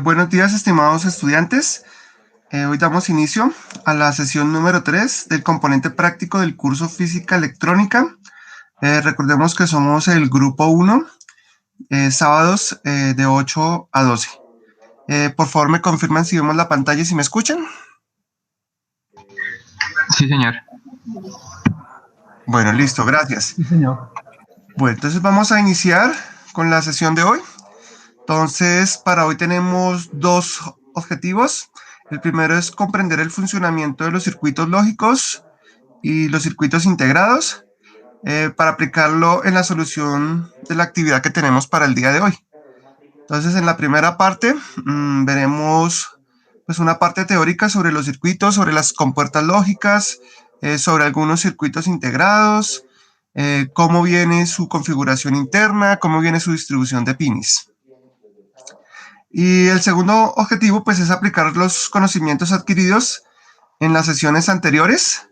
Buenos días, estimados estudiantes. Hoy damos inicio a la sesión número 3 del componente práctico del curso Física Electrónica. Recordemos que somos el grupo 1, sábados de 8 a 12. Por favor, me confirman si vemos la pantalla y si me escuchan. Sí, señor. Bueno, listo, gracias. Sí, señor. Bueno, entonces vamos a iniciar con la sesión de hoy. Entonces, para hoy tenemos dos objetivos. El primero es comprender el funcionamiento de los circuitos lógicos y los circuitos integrados para aplicarlo en la solución de la actividad que tenemos para el día de hoy. Entonces, en la primera parte veremos pues, una parte teórica sobre los circuitos, sobre las compuertas lógicas, sobre algunos circuitos integrados, cómo viene su configuración interna, cómo viene su distribución de pines. Y el segundo objetivo pues, es aplicar los conocimientos adquiridos en las sesiones anteriores,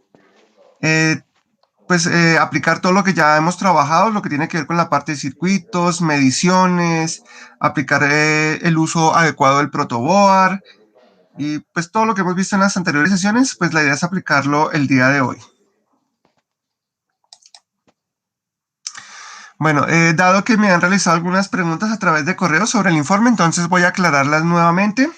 aplicar todo lo que ya hemos trabajado, lo que tiene que ver con la parte de circuitos, mediciones, aplicar el uso adecuado del protoboard y pues todo lo que hemos visto en las anteriores sesiones, pues la idea es aplicarlo el día de hoy. Bueno, dado que me han realizado algunas preguntas a través de correo sobre el informe, entonces voy a aclararlas nuevamente.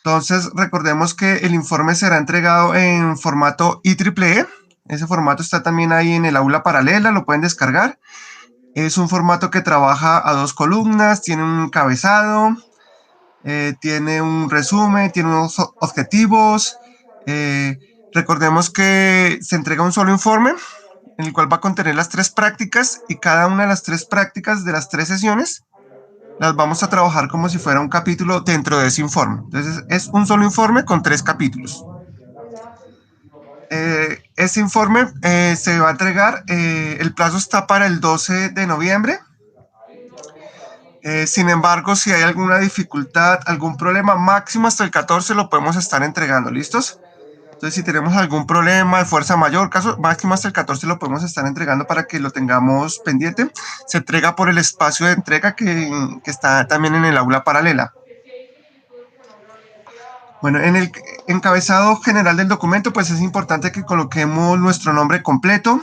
Entonces, recordemos que el informe será entregado en formato IEEE. Ese formato está también ahí en el aula paralela, lo pueden descargar. Es un formato que trabaja a 2 columnas, tiene un encabezado, tiene un resumen, tiene unos objetivos. Recordemos que se entrega un solo informe, en el cual va a contener las 3 prácticas y cada una de las 3 prácticas de las 3 sesiones las vamos a trabajar como si fuera un capítulo dentro de ese informe. Entonces es un solo informe con 3 capítulos. Este informe se va a entregar, el plazo está para el 12 de noviembre. Sin embargo, si hay alguna dificultad, algún problema, máximo hasta el 14 lo podemos estar entregando, ¿listos? Entonces, si tenemos algún problema de fuerza mayor, caso máximo hasta el 14 lo podemos estar entregando para que lo tengamos pendiente. Se entrega por el espacio de entrega que está también en el aula paralela. Bueno, en el encabezado general del documento, pues es importante que coloquemos nuestro nombre completo,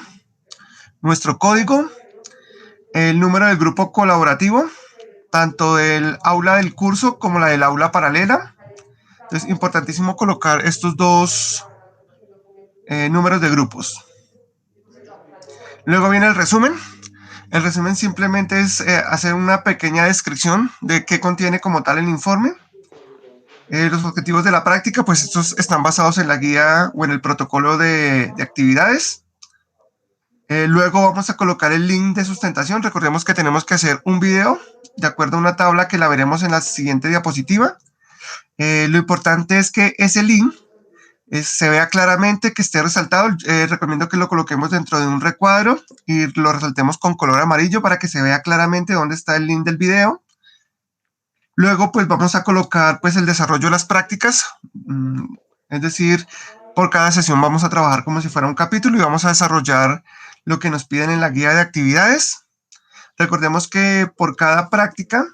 nuestro código, el número del grupo colaborativo, tanto del aula del curso como la del aula paralela. Entonces, importantísimo colocar estos dos números de grupos. Luego viene el resumen. El resumen simplemente es hacer una pequeña descripción de qué contiene como tal el informe. Los objetivos de la práctica, pues estos están basados en la guía o en el protocolo de actividades. Luego vamos a colocar el link de sustentación. Recordemos que tenemos que hacer un video de acuerdo a una tabla que la veremos en la siguiente diapositiva. Lo importante es que ese link se vea claramente, que esté resaltado. Recomiendo que lo coloquemos dentro de un recuadro y lo resaltemos con color amarillo para que se vea claramente dónde está el link del video. Luego, pues vamos a colocar pues el desarrollo de las prácticas, es decir, por cada sesión vamos a trabajar como si fuera un capítulo y vamos a desarrollar lo que nos piden en la guía de actividades. Recordemos que por cada práctica,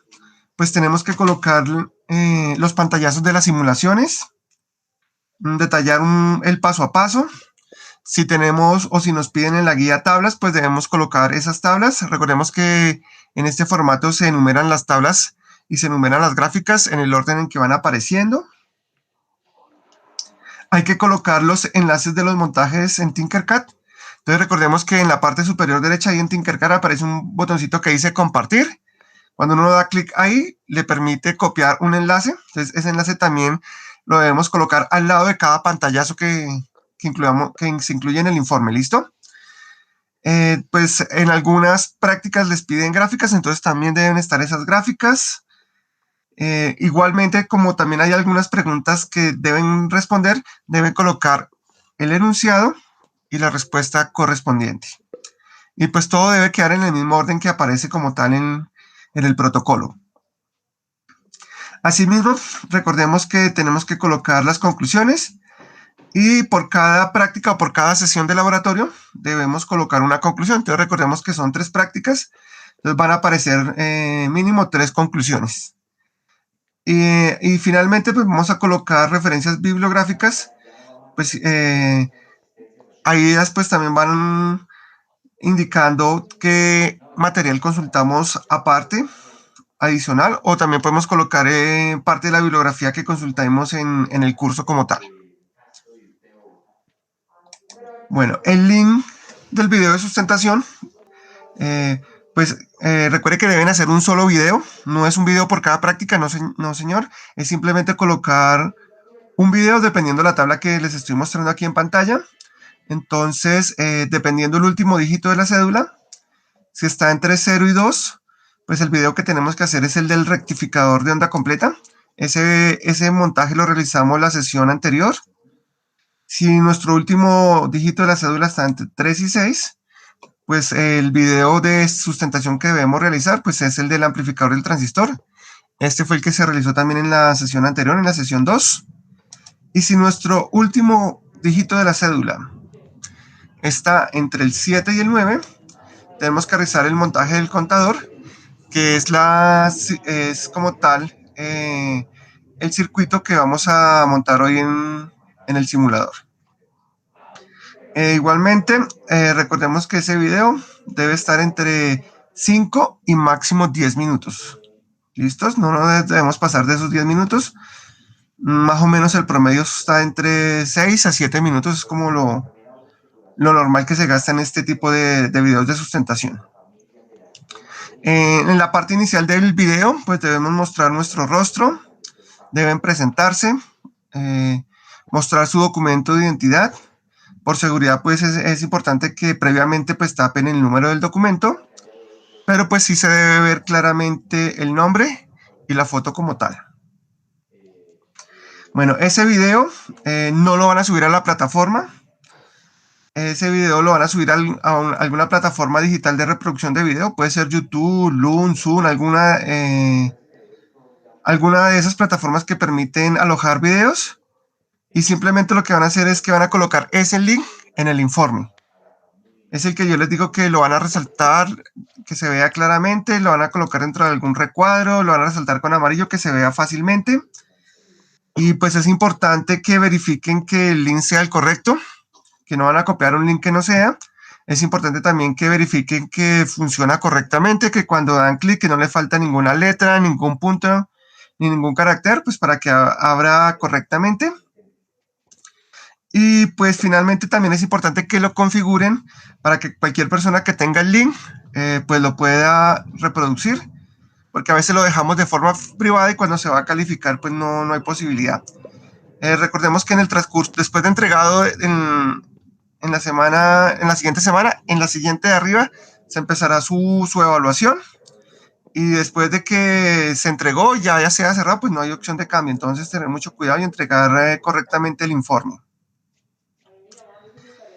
pues tenemos que colocar los pantallazos de las simulaciones, detallar el paso a paso. Si tenemos o si nos piden en la guía tablas, pues debemos colocar esas tablas. Recordemos que en este formato se enumeran las tablas y se enumeran las gráficas en el orden en que van apareciendo. Hay que colocar los enlaces de los montajes en Tinkercad. Entonces recordemos que en la parte superior derecha ahí en Tinkercad aparece un botoncito que dice compartir. Cuando uno da clic ahí, le permite copiar un enlace. Entonces ese enlace también lo debemos colocar al lado de cada pantallazo que se incluye en el informe. ¿Listo? Pues en algunas prácticas les piden gráficas, entonces también deben estar esas gráficas. Igualmente, como también hay algunas preguntas que deben responder, deben colocar el enunciado y la respuesta correspondiente. Y pues todo debe quedar en el mismo orden que aparece como tal en el protocolo. Asimismo, recordemos que tenemos que colocar las conclusiones Y por cada práctica o por cada sesión de laboratorio debemos colocar una conclusión. Entonces recordemos que son 3 prácticas, entonces van a aparecer mínimo 3 conclusiones. Y finalmente pues vamos a colocar referencias bibliográficas, pues ahí ellas pues también van indicando qué material consultamos aparte, adicional, o también podemos colocar parte de la bibliografía que consultamos en el curso como tal. Bueno, el link del video de sustentación, pues recuerde que deben hacer un solo video, no es un video por cada práctica, no señor, es simplemente colocar un video dependiendo de la tabla que les estoy mostrando aquí en pantalla. Entonces, dependiendo del último dígito de la cédula, si está entre 0 y 2, pues el video que tenemos que hacer es el del rectificador de onda completa. Ese montaje lo realizamos la sesión anterior. Si nuestro último dígito de la cédula está entre 3 y 6, pues el video de sustentación que debemos realizar pues es el del amplificador del transistor. Este fue el que se realizó también en la sesión anterior, en la sesión 2. Y si nuestro último dígito de la cédula está entre el 7 y el 9, tenemos que realizar el montaje del contador, que es como tal el circuito que vamos a montar hoy en el simulador. Igualmente, recordemos que ese video debe estar entre 5 y máximo 10 minutos. ¿Listos? No nos debemos pasar de esos 10 minutos. Más o menos el promedio está entre 6 a 7 minutos, es como lo normal que se gasta en este tipo de videos de sustentación. En la parte inicial del video, pues debemos mostrar nuestro rostro, deben presentarse, mostrar su documento de identidad. Por seguridad, pues es importante que previamente pues tapen el número del documento, pero pues sí se debe ver claramente el nombre y la foto como tal. Bueno, ese video no lo van a subir a la plataforma. Ese video lo van a subir a alguna plataforma digital de reproducción de video. Puede ser YouTube, Loom, Zoom, alguna de esas plataformas que permiten alojar videos. Y simplemente lo que van a hacer es que van a colocar ese link en el informe. Es el que yo les digo que lo van a resaltar, que se vea claramente, lo van a colocar dentro de algún recuadro, lo van a resaltar con amarillo, que se vea fácilmente. Y pues es importante que verifiquen que el link sea el correcto, que no van a copiar un link que no sea. Es importante también que verifiquen que funciona correctamente, que cuando dan clic que no le falta ninguna letra, ningún punto, ni ningún carácter, pues para que abra correctamente. Y pues finalmente también es importante que lo configuren para que cualquier persona que tenga el link pues lo pueda reproducir, porque a veces lo dejamos de forma privada y cuando se va a calificar pues no hay posibilidad. Recordemos que en el transcurso, después de entregado en la siguiente semana, en la siguiente de arriba, se empezará su evaluación. Y después de que se entregó, ya sea cerrado, pues no hay opción de cambio. Entonces, tener mucho cuidado y entregar correctamente el informe.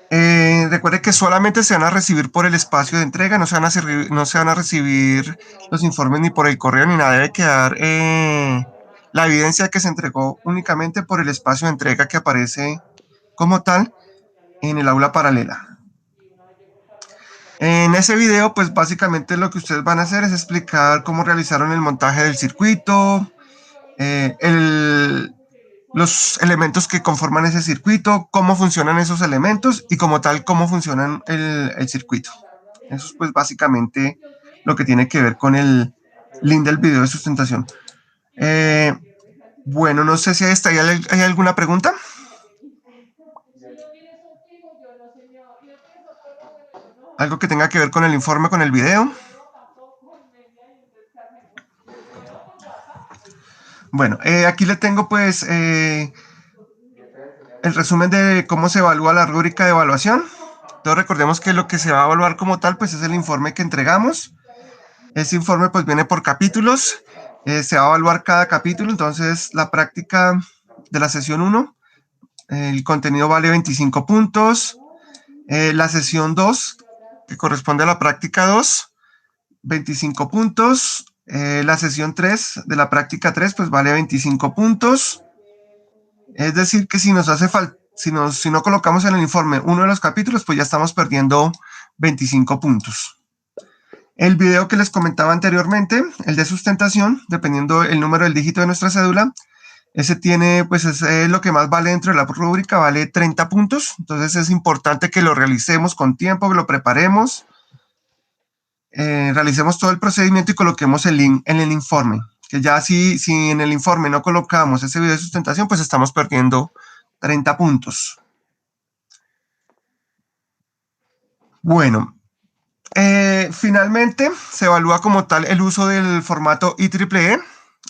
Recuerde que solamente se van a recibir por el espacio de entrega, no se van a recibir los informes ni por el correo ni nada. Debe quedar la evidencia de que se entregó únicamente por el espacio de entrega que aparece como tal en el aula paralela. En ese video, pues básicamente lo que ustedes van a hacer es explicar cómo realizaron el montaje del circuito, los elementos que conforman ese circuito, cómo funcionan esos elementos y como tal, cómo funcionan el circuito. Eso es pues básicamente lo que tiene que ver con el link del video de sustentación. Bueno, no sé si hasta ahí hay alguna pregunta. Algo que tenga que ver con el informe, con el video. Bueno, aquí le tengo pues el resumen de cómo se evalúa la rúbrica de evaluación. Entonces recordemos que lo que se va a evaluar como tal pues es el informe que entregamos. Ese informe pues viene por capítulos. Se va a evaluar cada capítulo. Entonces la práctica de la sesión 1, el contenido vale 25 puntos. La sesión 2, que corresponde a la práctica 2, 25 puntos. La sesión 3 de la práctica 3 pues vale 25 puntos. Es decir, que si nos hace si no colocamos en el informe uno de los capítulos, pues ya estamos perdiendo 25 puntos. El video que les comentaba anteriormente, el de sustentación, dependiendo el número del dígito de nuestra cédula, ese tiene, pues es lo que más vale dentro de la rúbrica, vale 30 puntos. Entonces es importante que lo realicemos con tiempo, que lo preparemos, realicemos todo el procedimiento y coloquemos el link en el informe. Que ya si en el informe no colocamos ese video de sustentación, pues estamos perdiendo 30 puntos. Bueno, finalmente se evalúa como tal el uso del formato IEEE,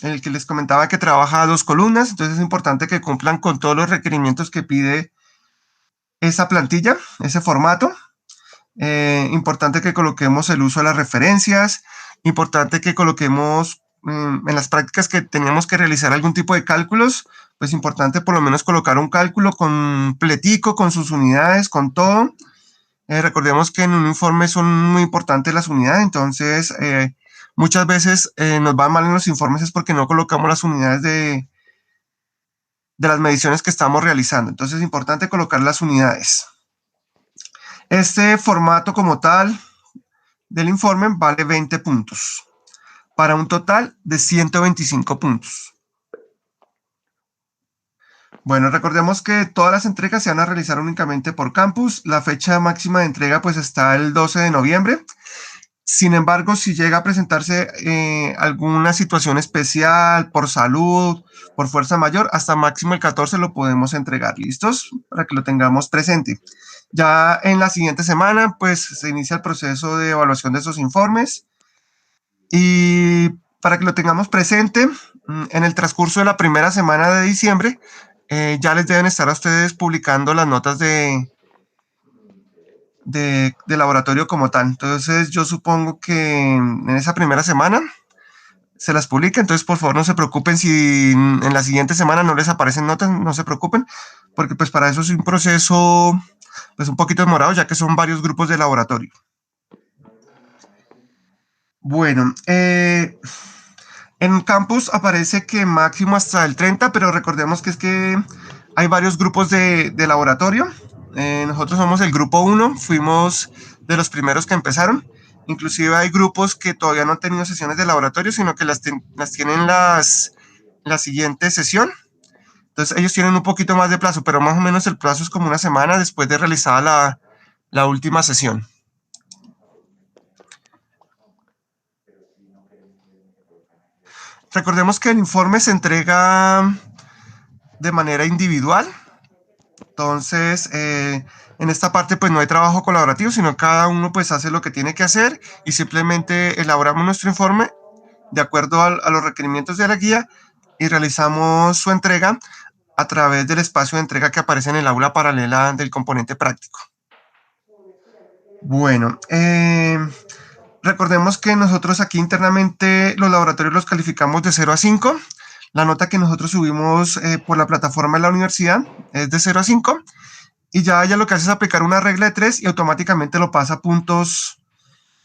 el que les comentaba que trabaja a 2 columnas, entonces es importante que cumplan con todos los requerimientos que pide esa plantilla, ese formato. Importante que coloquemos el uso de las referencias, importante que coloquemos en las prácticas que teníamos que realizar algún tipo de cálculos, pues importante por lo menos colocar un cálculo completico, con sus unidades, con todo. Recordemos que en un informe son muy importantes las unidades, entonces muchas veces nos va mal en los informes es porque no colocamos las unidades de las mediciones que estamos realizando. Entonces es importante colocar las unidades. Este formato como tal del informe vale 20 puntos, para un total de 125 puntos. Bueno, recordemos que todas las entregas se van a realizar únicamente por campus. La fecha máxima de entrega pues está el 12 de noviembre. Sin embargo, si llega a presentarse alguna situación especial por salud, por fuerza mayor, hasta máximo el 14 lo podemos entregar. ¿Listos? Para que lo tengamos presente. Ya en la siguiente semana, pues se inicia el proceso de evaluación de esos informes. Y para que lo tengamos presente, en el transcurso de la primera semana de diciembre, ya les deben estar a ustedes publicando las notas de laboratorio como tal. Entonces yo supongo que en esa primera semana se las publica, entonces por favor no se preocupen si en la siguiente semana no les aparecen notas, no se preocupen, porque pues para eso es un proceso pues un poquito demorado, ya que son varios grupos de laboratorio. Bueno, en campus aparece que máximo hasta el 30, pero recordemos que es que hay varios grupos de laboratorio. Nosotros somos el grupo 1, fuimos de los primeros que empezaron. Inclusive hay grupos que todavía no han tenido sesiones de laboratorio, sino que las tienen la siguiente sesión. Entonces ellos tienen un poquito más de plazo, pero más o menos el plazo es como una semana después de realizada la última sesión. Recordemos que el informe se entrega de manera individual. Entonces, en esta parte pues no hay trabajo colaborativo, sino cada uno pues hace lo que tiene que hacer y simplemente elaboramos nuestro informe de acuerdo a los requerimientos de la guía y realizamos su entrega a través del espacio de entrega que aparece en el aula paralela del componente práctico. Bueno, recordemos que nosotros aquí internamente los laboratorios los calificamos de 0 a 5. La nota que nosotros subimos por la plataforma de la universidad es de 0 a 5. Y ya ella lo que hace es aplicar una regla de 3 y automáticamente lo pasa a puntos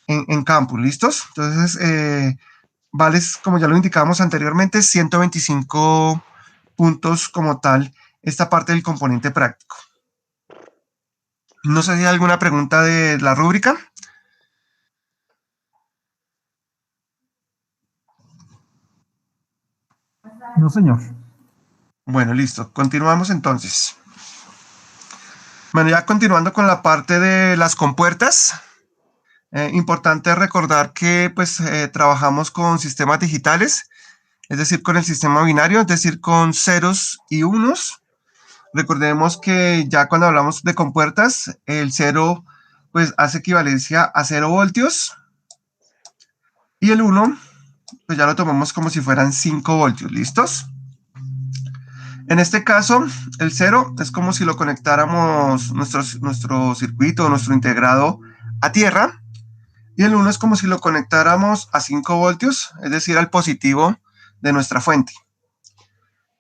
en campus. ¿Listos? Entonces, vale, como ya lo indicábamos anteriormente, 125 puntos como tal esta parte del componente práctico. No sé si hay alguna pregunta de la rúbrica. No, señor. Bueno, listo. Continuamos entonces. Bueno, ya continuando con la parte de las compuertas. Importante recordar que pues trabajamos con sistemas digitales, es decir, con el sistema binario, es decir, con ceros y unos. Recordemos que ya cuando hablamos de compuertas, el 0 pues hace equivalencia a 0 voltios y el 1 pues ya lo tomamos como si fueran 5 voltios. ¿Listos? En este caso, el 0 es como si lo conectáramos nuestro circuito, nuestro integrado a tierra, y el 1 es como si lo conectáramos a 5 voltios, es decir, al positivo de nuestra fuente.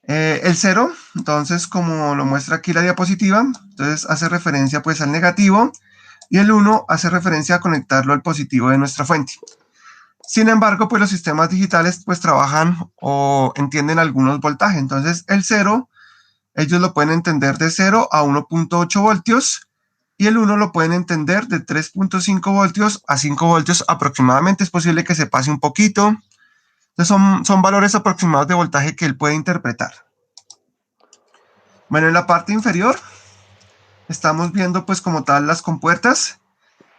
El 0, entonces, como lo muestra aquí la diapositiva, entonces hace referencia pues al negativo, y el 1 hace referencia a conectarlo al positivo de nuestra fuente. Sin embargo, pues los sistemas digitales pues trabajan o entienden algunos voltajes. Entonces, el 0 ellos lo pueden entender de 0 a 1.8 voltios y el 1 lo pueden entender de 3.5 voltios a 5 voltios aproximadamente. Es posible que se pase un poquito. Entonces son valores aproximados de voltaje que él puede interpretar. Bueno, en la parte inferior estamos viendo pues como tal las compuertas.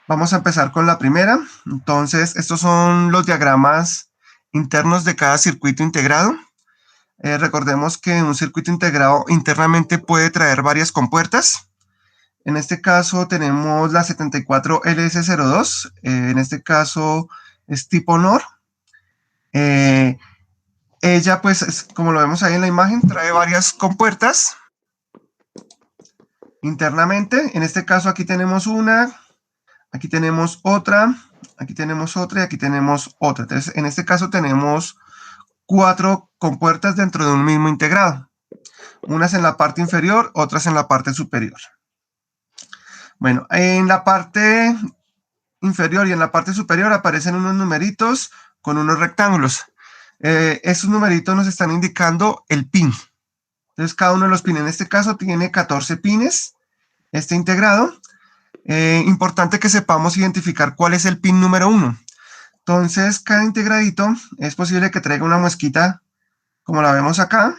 Vamos a empezar con la primera. Entonces, estos son los diagramas internos de cada circuito integrado. Recordemos que un circuito integrado internamente puede traer varias compuertas. En este caso tenemos la 74LS02. En este caso es tipo NOR. Ella, pues, como lo vemos ahí en la imagen, trae varias compuertas internamente. En este caso aquí tenemos una, aquí tenemos otra, aquí tenemos otra y aquí tenemos otra. Entonces, en este caso tenemos 4 compuertas dentro de un mismo integrado. Unas en la parte inferior, otras en la parte superior. Bueno, en la parte inferior y en la parte superior aparecen unos numeritos con unos rectángulos. Esos numeritos nos están indicando el pin. Entonces, cada uno de los pines, en este caso, tiene 14 pines, este integrado. Importante que sepamos identificar cuál es el pin número 1. Entonces, cada integradito es posible que traiga una muesquita, como la vemos acá,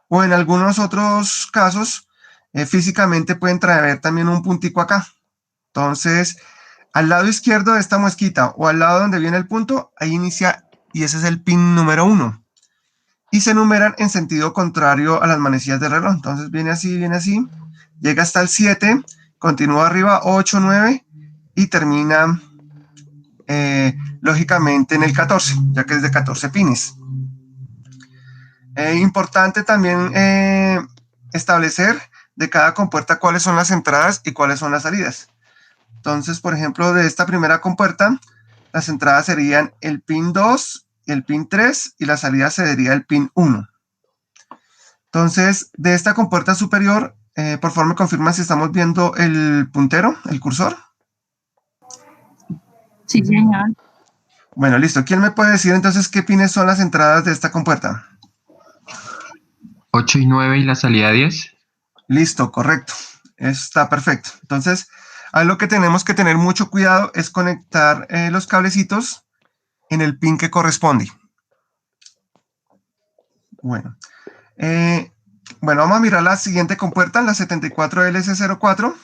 o en algunos otros casos, físicamente pueden traer también un puntico acá. Entonces, al lado izquierdo de esta muesquita o al lado donde viene el punto, ahí inicia y ese es el pin número 1. Y se numeran en sentido contrario a las manecillas del reloj. Entonces viene así, llega hasta el 7, continúa arriba 8, 9 y termina lógicamente en el 14, ya que es de 14 pines. Importante también establecer de cada compuerta cuáles son las entradas y cuáles son las salidas. Entonces, por ejemplo, de esta primera compuerta, las entradas serían el pin 2, el pin 3 y la salida sería el pin 1. Entonces, de esta compuerta superior, por favor me confirman si estamos viendo el puntero, el cursor. Sí, señor. Bueno, listo. ¿Quién me puede decir entonces qué pines son las entradas de esta compuerta? 8 y 9 y la salida 10. Listo, correcto. Está perfecto. Entonces, ahí lo que tenemos que tener mucho cuidado es conectar los cablecitos en el pin que corresponde. Bueno, vamos a mirar la siguiente compuerta, la 74LS04.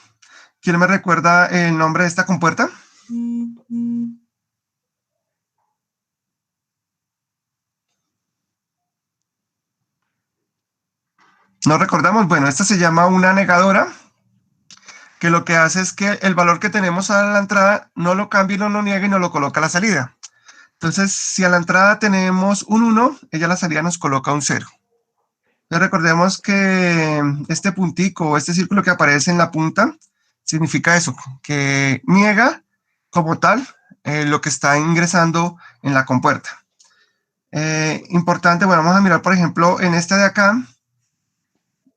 ¿Quién me recuerda el nombre de esta compuerta? ¿No recordamos? Bueno, esta se llama una negadora, que lo que hace es que el valor que tenemos a la entrada no lo cambia y no lo niega y no lo coloca a la salida. Entonces, si a la entrada tenemos un 1, ella a la salida nos coloca un 0. Entonces, recordemos que este puntico o este círculo que aparece en la punta significa eso, que niega como tal lo que está ingresando en la compuerta. Importante, bueno, vamos a mirar, por ejemplo, en esta de acá,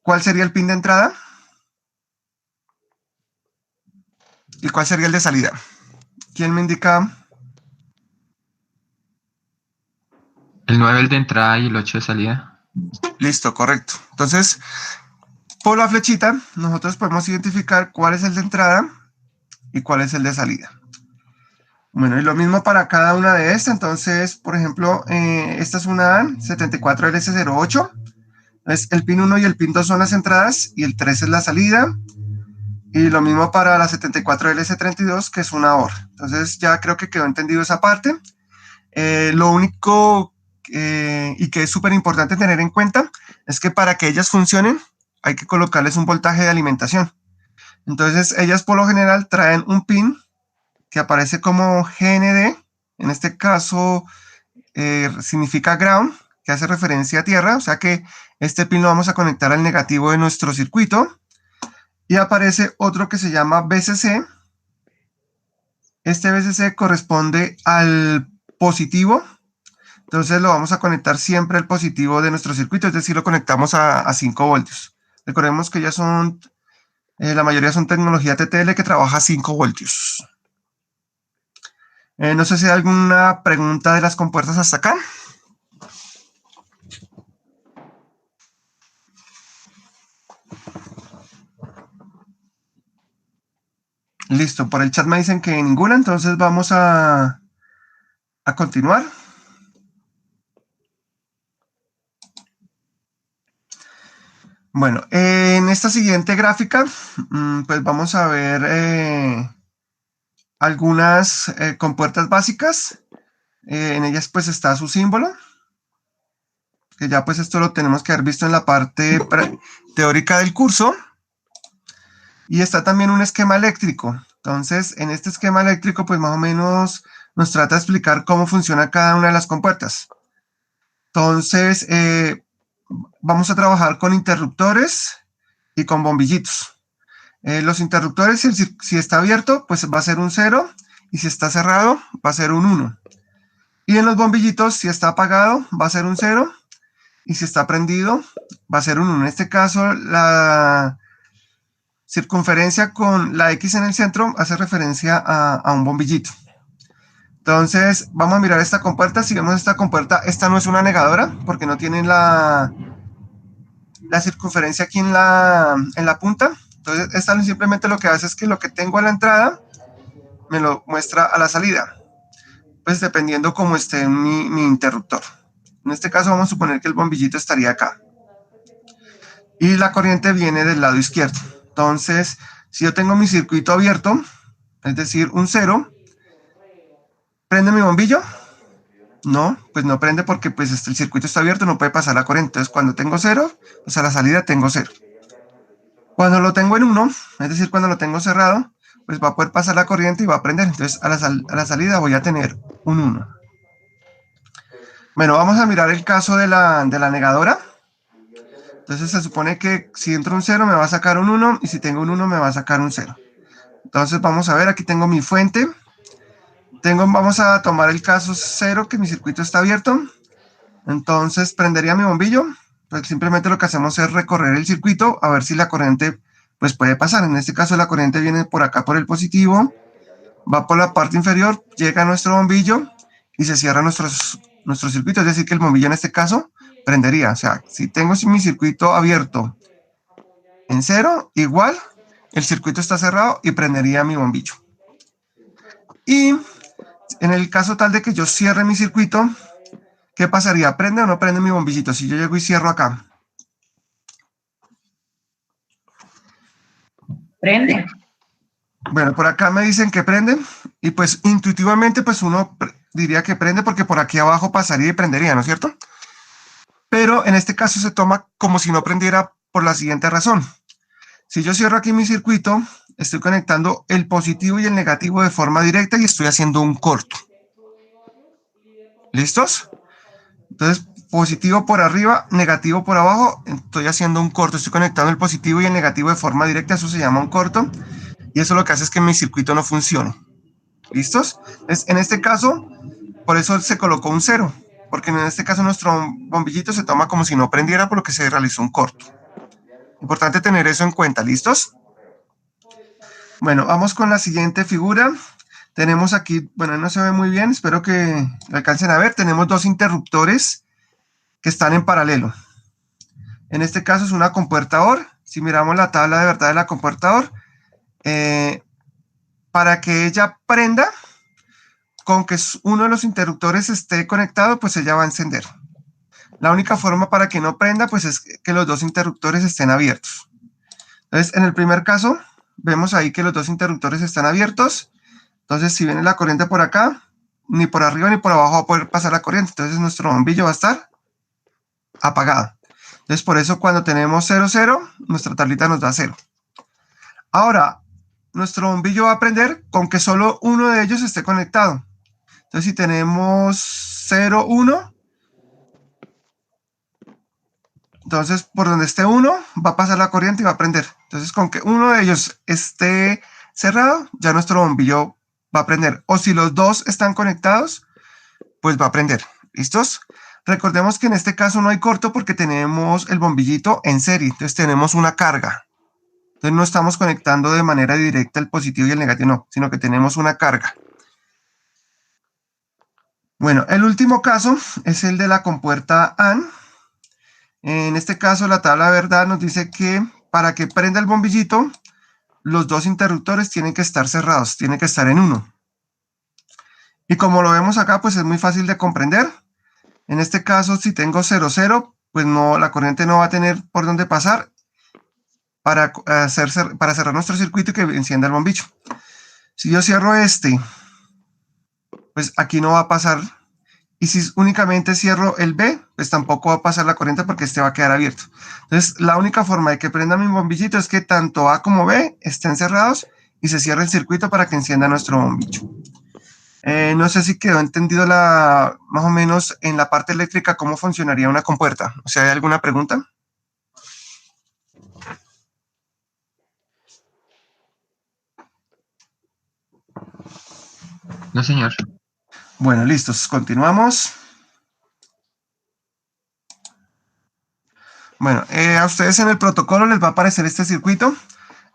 ¿cuál sería el pin de entrada? ¿Y cuál sería el de salida? ¿Quién me indica? El 9 el de entrada y el 8 de salida. Listo, correcto. Entonces, por la flechita, nosotros podemos identificar cuál es el de entrada y cuál es el de salida. Bueno, y lo mismo para cada una de estas. Entonces, por ejemplo, esta es una 74LS08. Entonces, el pin 1 y el pin 2 son las entradas y el 3 es la salida. Y lo mismo para la 74LS32, que es una OR. Entonces, ya creo que quedó entendido esa parte. Lo único y que es súper importante tener en cuenta es que para que ellas funcionen hay que colocarles un voltaje de alimentación. Entonces ellas por lo general traen un pin que aparece como GND, en este caso significa ground, que hace referencia a tierra, o sea que este pin lo vamos a conectar al negativo de nuestro circuito, y aparece otro que se llama BCC. Este BCC corresponde al positivo. Entonces lo vamos a conectar siempre al positivo de nuestro circuito, es decir, lo conectamos a 5 voltios. Recordemos que ya son, la mayoría son tecnología TTL que trabaja a 5 voltios. No sé si hay alguna pregunta de las compuertas hasta acá. Listo, por el chat me dicen que ninguna, entonces vamos a continuar. Bueno, en esta siguiente gráfica, pues vamos a ver algunas compuertas básicas. En ellas pues está su símbolo, que ya pues esto lo tenemos que haber visto en la parte teórica del curso. Y está también un esquema eléctrico. Entonces, en este esquema eléctrico, pues más o menos nos trata de explicar cómo funciona cada una de las compuertas. Entonces, vamos a trabajar con interruptores y con bombillitos. Los interruptores, si está abierto, pues va a ser un 0, y si está cerrado, va a ser un 1. Y en los bombillitos, si está apagado, va a ser un 0, y si está prendido, va a ser un 1. En este caso, la circunferencia con la X en el centro hace referencia a un bombillito. Entonces, vamos a mirar esta compuerta. Si vemos esta compuerta, esta no es una negadora, porque no tiene la circunferencia aquí en la punta. Entonces, esta simplemente lo que hace es que lo que tengo a la entrada me lo muestra a la salida, pues dependiendo cómo esté mi interruptor. En este caso vamos a suponer que el bombillito estaría acá y la corriente viene del lado izquierdo. Entonces, si yo tengo mi circuito abierto, es decir, un 0, ¿prende mi bombillo? No, pues no prende porque pues el circuito está abierto, no puede pasar la corriente. Entonces, cuando tengo 0, pues a la salida tengo 0. Cuando lo tengo en 1, es decir, cuando lo tengo cerrado, pues va a poder pasar la corriente y va a prender. Entonces, a la salida voy a tener un 1. Bueno, vamos a mirar el caso de la negadora. Entonces, se supone que si entro un 0 me va a sacar un 1, y si tengo un 1 me va a sacar un 0. Entonces, vamos a ver, aquí tengo mi fuente. Vamos a tomar el caso 0, que mi circuito está abierto. Entonces, prendería mi bombillo. Pues simplemente lo que hacemos es recorrer el circuito a ver si la corriente pues puede pasar. En este caso la corriente viene por acá por el positivo, va por la parte inferior, llega a nuestro bombillo y se cierra nuestro circuito. Es decir, que el bombillo en este caso prendería. O sea, si tengo mi circuito abierto en 0, igual el circuito está cerrado y prendería mi bombillo. Y en el caso tal de que yo cierre mi circuito, ¿qué pasaría? ¿Prende o no prende mi bombillito? Si yo llego y cierro acá. Prende. Bueno, por acá me dicen que prende, y pues intuitivamente pues uno diría que prende porque por aquí abajo pasaría y prendería, ¿no es cierto? Pero en este caso se toma como si no prendiera por la siguiente razón. Si yo cierro aquí mi circuito, estoy conectando el positivo y el negativo de forma directa y estoy haciendo un corto. ¿Listos? Entonces, positivo por arriba, negativo por abajo, estoy haciendo un corto, estoy conectando el positivo y el negativo de forma directa, eso se llama un corto, y eso lo que hace es que mi circuito no funcione. ¿Listos? Entonces, en este caso, por eso se colocó un 0, porque en este caso nuestro bombillito se toma como si no prendiera, por lo que se realizó un corto. Importante tener eso en cuenta, ¿listos? Bueno, vamos con la siguiente figura. Tenemos aquí, bueno, no se ve muy bien, espero que lo alcancen a ver. Tenemos dos interruptores que están en paralelo. En este caso es una compuerta OR. Si miramos la tabla de verdad de la compuerta OR, para que ella prenda, con que uno de los interruptores esté conectado, pues ella va a encender. La única forma para que no prenda, pues es que los dos interruptores estén abiertos. Entonces, en el primer caso, vemos ahí que los dos interruptores están abiertos. Entonces, si viene la corriente por acá, ni por arriba ni por abajo va a poder pasar la corriente. Entonces, nuestro bombillo va a estar apagado. Entonces, por eso cuando tenemos 0, 0, nuestra tablita nos da 0. Ahora, nuestro bombillo va a prender con que solo uno de ellos esté conectado. Entonces, si tenemos 0, 1, entonces por donde esté uno, va a pasar la corriente y va a prender. Entonces, con que uno de ellos esté cerrado, ya nuestro bombillo va a prender. O si los dos están conectados, pues va a prender. ¿Listos? Recordemos que en este caso no hay corto porque tenemos el bombillito en serie. Entonces, tenemos una carga. Entonces, no estamos conectando de manera directa el positivo y el negativo, no, sino que tenemos una carga. Bueno, el último caso es el de la compuerta AND. En este caso, la tabla de verdad nos dice que para que prenda el bombillito, los dos interruptores tienen que estar cerrados, tienen que estar en 1. Y como lo vemos acá, pues es muy fácil de comprender. En este caso, si tengo 0, 0, pues no, la corriente no va a tener por dónde pasar para cerrar nuestro circuito y que encienda el bombillo. Si yo cierro este, pues aquí no va a pasar. Y si únicamente cierro el B, pues tampoco va a pasar la corriente porque este va a quedar abierto. Entonces, la única forma de que prenda mi bombillito es que tanto A como B estén cerrados y se cierre el circuito para que encienda nuestro bombillo. No sé si quedó entendido más o menos en la parte eléctrica cómo funcionaría una compuerta. O sea, ¿hay alguna pregunta? No, señor. Bueno, listos, continuamos. Bueno, a ustedes en el protocolo les va a aparecer este circuito.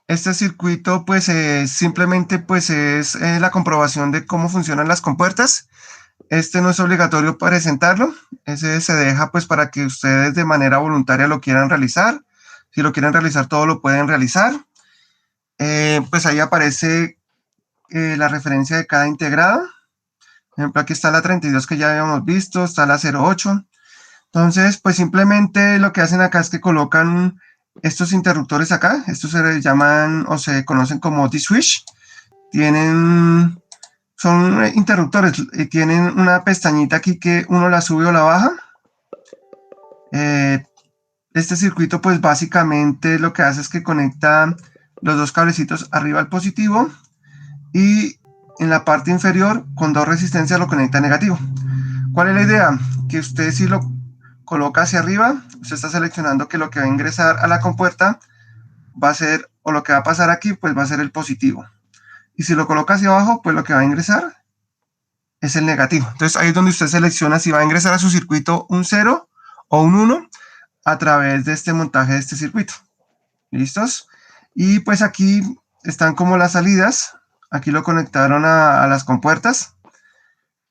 Este circuito pues simplemente pues es la comprobación de cómo funcionan las compuertas. Este no es obligatorio presentarlo, ese se deja pues para que ustedes de manera voluntaria lo quieran realizar. Si lo quieren realizar todo lo pueden realizar. Pues ahí aparece la referencia de cada integrado. Por ejemplo, aquí está la 32 que ya habíamos visto, está la 08. Entonces, pues simplemente lo que hacen acá es que colocan estos interruptores acá. Estos se llaman o se conocen como D-switch. Son interruptores y tienen una pestañita aquí que uno la sube o la baja. Este circuito pues básicamente lo que hace es que conecta los dos cablecitos arriba al positivo y en la parte inferior con dos resistencias lo conecta a negativo. ¿Cuál es la idea? Que usted si lo coloca hacia arriba, usted está seleccionando que lo que va a ingresar a la compuerta va a ser, o lo que va a pasar aquí, pues va a ser el positivo. Y si lo coloca hacia abajo, pues lo que va a ingresar es el negativo. Entonces ahí es donde usted selecciona si va a ingresar a su circuito un 0 o un 1 a través de este montaje de este circuito. ¿Listos? Y pues aquí están como las salidas. Aquí lo conectaron a las compuertas.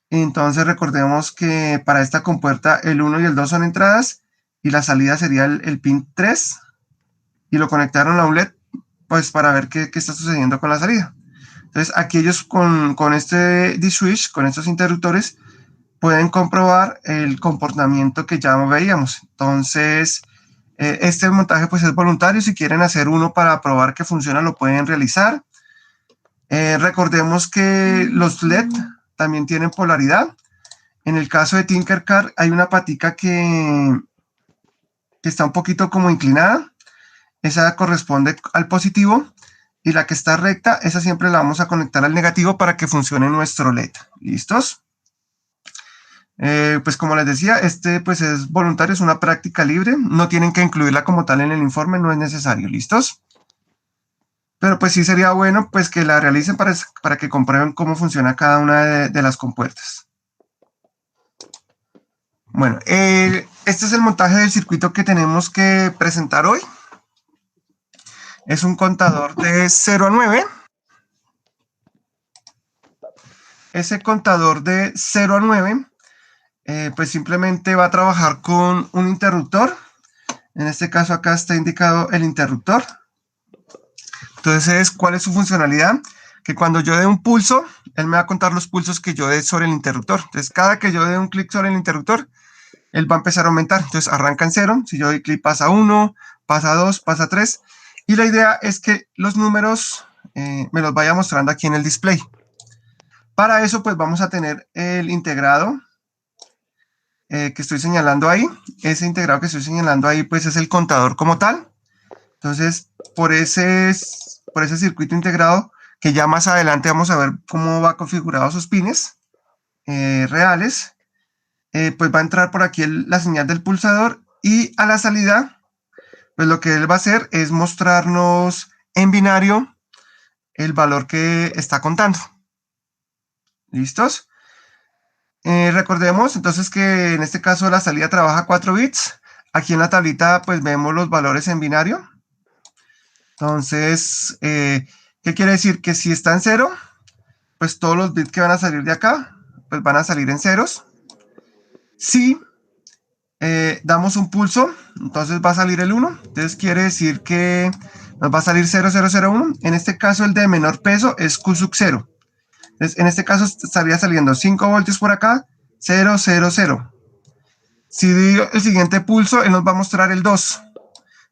Entonces recordemos que para esta compuerta el 1 y el 2 son entradas y la salida sería el pin 3 y lo conectaron a un LED pues para ver qué está sucediendo con la salida. Entonces aquí ellos con este D-switch, con estos interruptores, pueden comprobar el comportamiento que ya veíamos. Entonces este montaje pues es voluntario, si quieren hacer uno para probar que funciona lo pueden realizar. Recordemos que los LED también tienen polaridad. En el caso de Tinkercad hay una patica que está un poquito como inclinada. Esa corresponde al positivo. Y la que está recta, esa siempre la vamos a conectar al negativo para que funcione nuestro LED. ¿Listos? Pues como les decía, este pues es voluntario, es una práctica libre. No tienen que incluirla como tal en el informe, no es necesario. ¿Listos? Pero pues sí sería bueno pues que la realicen para que comprueben cómo funciona cada una de las compuertas. Bueno, este es el montaje del circuito que tenemos que presentar hoy. Es un contador de 0 a 9. Ese contador de 0 a 9, pues simplemente va a trabajar con un interruptor. En este caso acá está indicado el interruptor. Entonces, ¿cuál es su funcionalidad? Que cuando yo dé un pulso, él me va a contar los pulsos que yo dé sobre el interruptor. Entonces, cada que yo dé un clic sobre el interruptor, él va a empezar a aumentar. Entonces, arranca en 0. Si yo doy clic, pasa 1, pasa 2, pasa 3. Y la idea es que los números me los vaya mostrando aquí en el display. Para eso, pues vamos a tener el integrado que estoy señalando ahí. Ese integrado que estoy señalando ahí, pues es el contador como tal. Entonces, por ese circuito integrado, que ya más adelante vamos a ver cómo va configurado sus pines reales, pues va a entrar por aquí la señal del pulsador y a la salida, pues lo que él va a hacer es mostrarnos en binario el valor que está contando. ¿Listos? Recordemos entonces que en este caso la salida trabaja 4 bits. Aquí en la tablita pues vemos los valores en binario. Entonces, ¿qué quiere decir? Que si está en 0, pues todos los bits que van a salir de acá, pues van a salir en ceros. Si damos un pulso, entonces va a salir el 1. Entonces quiere decir que nos va a salir 0001. En este caso, el de menor peso es Q sub 0. Entonces, en este caso estaría saliendo 5 voltios por acá, 0, 0, 0. Si digo el siguiente pulso, él nos va a mostrar el 2.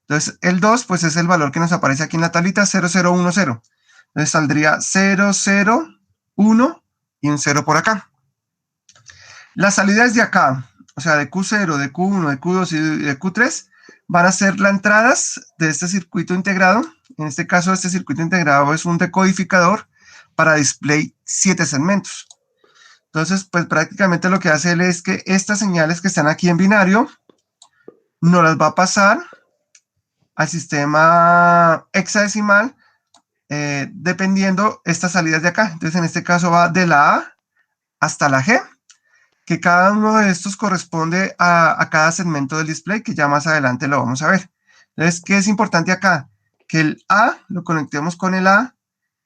Entonces, el 2, pues es el valor que nos aparece aquí en la tablita, 0010. Entonces, saldría 001 y un 0 por acá. Las salidas de acá, o sea, de Q0, de Q1, de Q2 y de Q3, van a ser las entradas de este circuito integrado. En este caso, este circuito integrado es un decodificador para display 7 segmentos. Entonces, pues prácticamente lo que hace él es que estas señales que están aquí en binario nos las va a pasar al sistema hexadecimal dependiendo estas salidas de acá. Entonces, en este caso va de la A hasta la G, que cada uno de estos corresponde a cada segmento del display, que ya más adelante lo vamos a ver. Entonces, ¿qué es importante acá? Que el A lo conectemos con el A,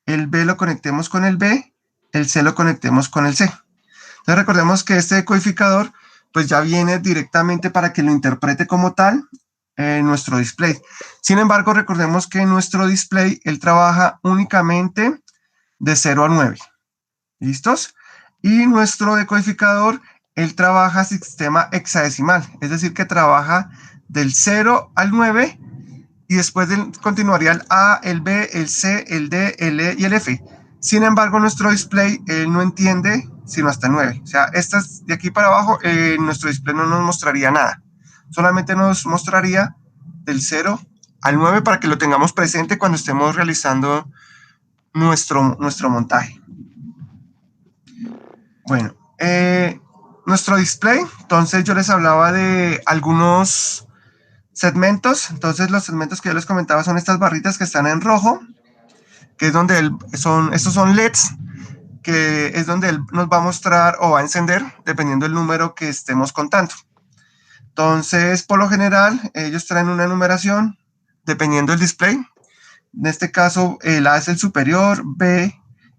el B lo conectemos con el B, el C lo conectemos con el C. Entonces, recordemos que este decodificador pues ya viene directamente para que lo interprete como tal en nuestro display. Sin embargo, recordemos que en nuestro display él trabaja únicamente de 0 a 9. ¿Listos? Y nuestro decodificador, él trabaja sistema hexadecimal, es decir, que trabaja del 0 al 9 y después continuaría el A, el B, el C, el D, el E y el F. Sin embargo, nuestro display él no entiende sino hasta el 9. O sea, estas de aquí para abajo, nuestro display no nos mostraría nada. Solamente nos mostraría del 0 al 9 para que lo tengamos presente cuando estemos realizando nuestro montaje. Bueno, nuestro display, entonces yo les hablaba de algunos segmentos. Entonces los segmentos que yo les comentaba son estas barritas que están en rojo, que es donde estos son LEDs, que es donde él nos va a mostrar o va a encender dependiendo del número que estemos contando. Entonces, por lo general, ellos traen una numeración dependiendo del display. En este caso, el A es el superior, B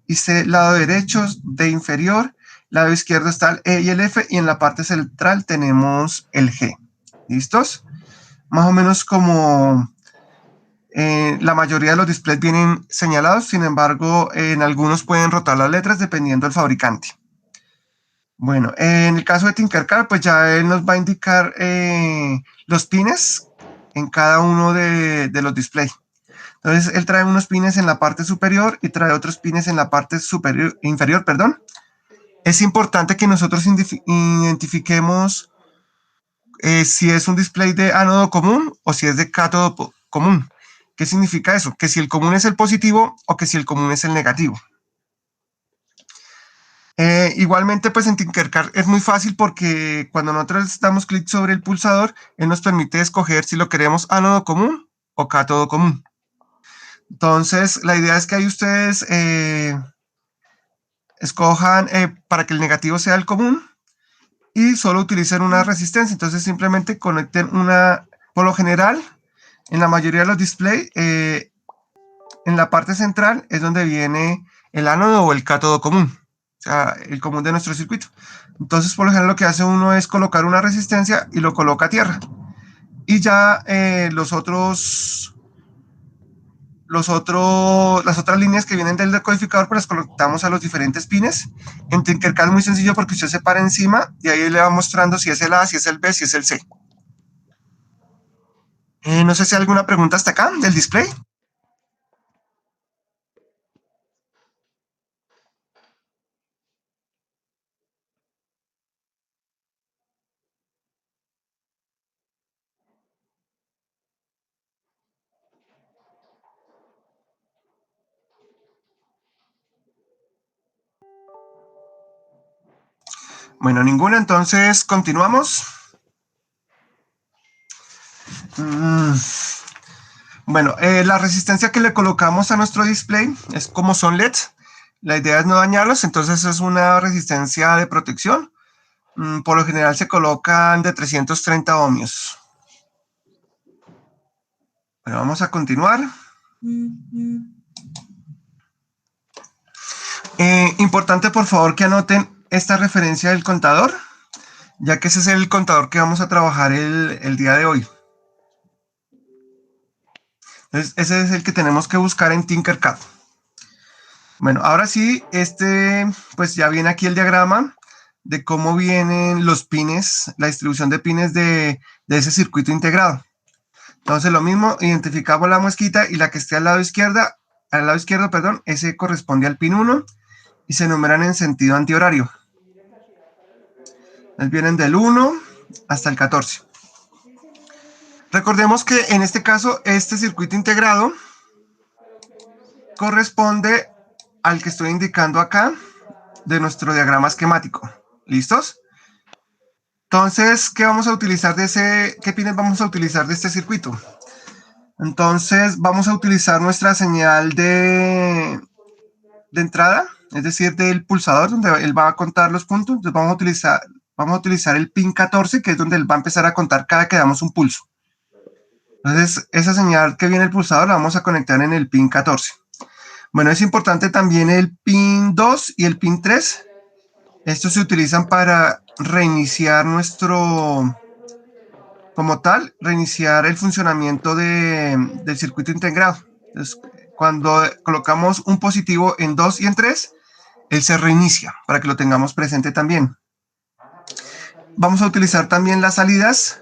y C lado derecho, D inferior, lado izquierdo está el E y el F, y en la parte central tenemos el G. ¿Listos? Más o menos como la mayoría de los displays vienen señalados, sin embargo, en algunos pueden rotar las letras dependiendo del fabricante. Bueno, en el caso de Tinkercad, pues ya él nos va a indicar los pines en cada uno de los displays. Entonces, él trae unos pines en la parte superior y trae otros pines en la parte inferior, perdón. Es importante que nosotros identifiquemos si es un display de ánodo común o si es de cátodo común. ¿Qué significa eso? Que si el común es el positivo o que si el común es el negativo. Igualmente, pues en Tinkercad es muy fácil porque cuando nosotros damos clic sobre el pulsador, él nos permite escoger si lo queremos ánodo común o cátodo común. Entonces, la idea es que ahí ustedes escojan para que el negativo sea el común y solo utilicen una resistencia. Entonces, simplemente conecten una, por lo general, en la mayoría de los displays, en la parte central es donde viene el ánodo o el cátodo común, o sea, el común de nuestro circuito. Entonces, por lo general, lo que hace uno es colocar una resistencia y lo coloca a tierra. Y ya las otras líneas que vienen del decodificador, pues las conectamos a los diferentes pines. En Tinkercad es muy sencillo porque usted se para encima y ahí le va mostrando si es el A, si es el B, si es el C. No sé si hay alguna pregunta hasta acá del display. Bueno, ninguna, entonces continuamos. Bueno, la resistencia que le colocamos a nuestro display es como son LEDs. La idea es no dañarlos, entonces es una resistencia de protección. Por lo general se colocan de 330 ohmios. Bueno, vamos a continuar. Importante, por favor, que anoten esta referencia del contador, ya que ese es el contador que vamos a trabajar el día de hoy. Entonces, ese es el que tenemos que buscar en Tinkercad. Bueno, ahora sí, pues ya viene aquí el diagrama de cómo vienen los pines, la distribución de pines de ese circuito integrado. Entonces, lo mismo, identificamos la mosquita y la que esté al lado izquierdo, perdón, ese corresponde al pin 1 y se numeran en sentido antihorario. Entonces, vienen del 1 hasta el 14. Recordemos que en este caso, este circuito integrado corresponde al que estoy indicando acá de nuestro diagrama esquemático. ¿Listos? Entonces, ¿qué vamos a utilizar qué pines vamos a utilizar de este circuito? Entonces, vamos a utilizar nuestra señal de entrada, es decir, del pulsador, donde él va a contar los puntos. Entonces, vamos a utilizar el pin 14, que es donde él va a empezar a contar cada que damos un pulso. Entonces, esa señal que viene el pulsador la vamos a conectar en el pin 14. Bueno, es importante también el pin 2 y el pin 3. Estos se utilizan para reiniciar como tal, reiniciar el funcionamiento del circuito integrado. Entonces, cuando colocamos un positivo en 2 y en 3, él se reinicia, para que lo tengamos presente también. Vamos a utilizar también las salidas.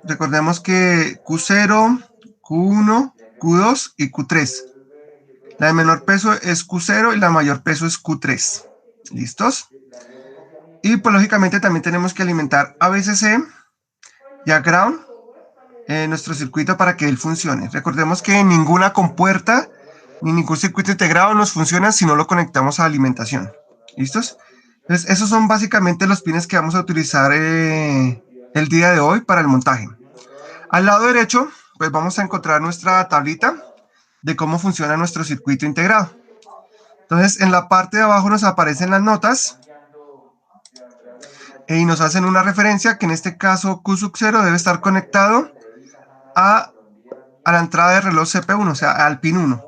Recordemos que Q0, Q1, Q2 y Q3. La de menor peso es Q0 y la mayor peso es Q3. ¿Listos? Y pues lógicamente también tenemos que alimentar a VCC y a ground nuestro circuito para que él funcione. Recordemos que ninguna compuerta ni ningún circuito integrado nos funciona si no lo conectamos a alimentación. ¿Listos? Entonces, esos son básicamente los pines que vamos a utilizar el día de hoy para el montaje. Al lado derecho, pues vamos a encontrar nuestra tablita de cómo funciona nuestro circuito integrado. Entonces, en la parte de abajo nos aparecen las notas y nos hacen una referencia que en este caso Q sub 0 debe estar conectado a la entrada de reloj CP1, o sea, al pin 1.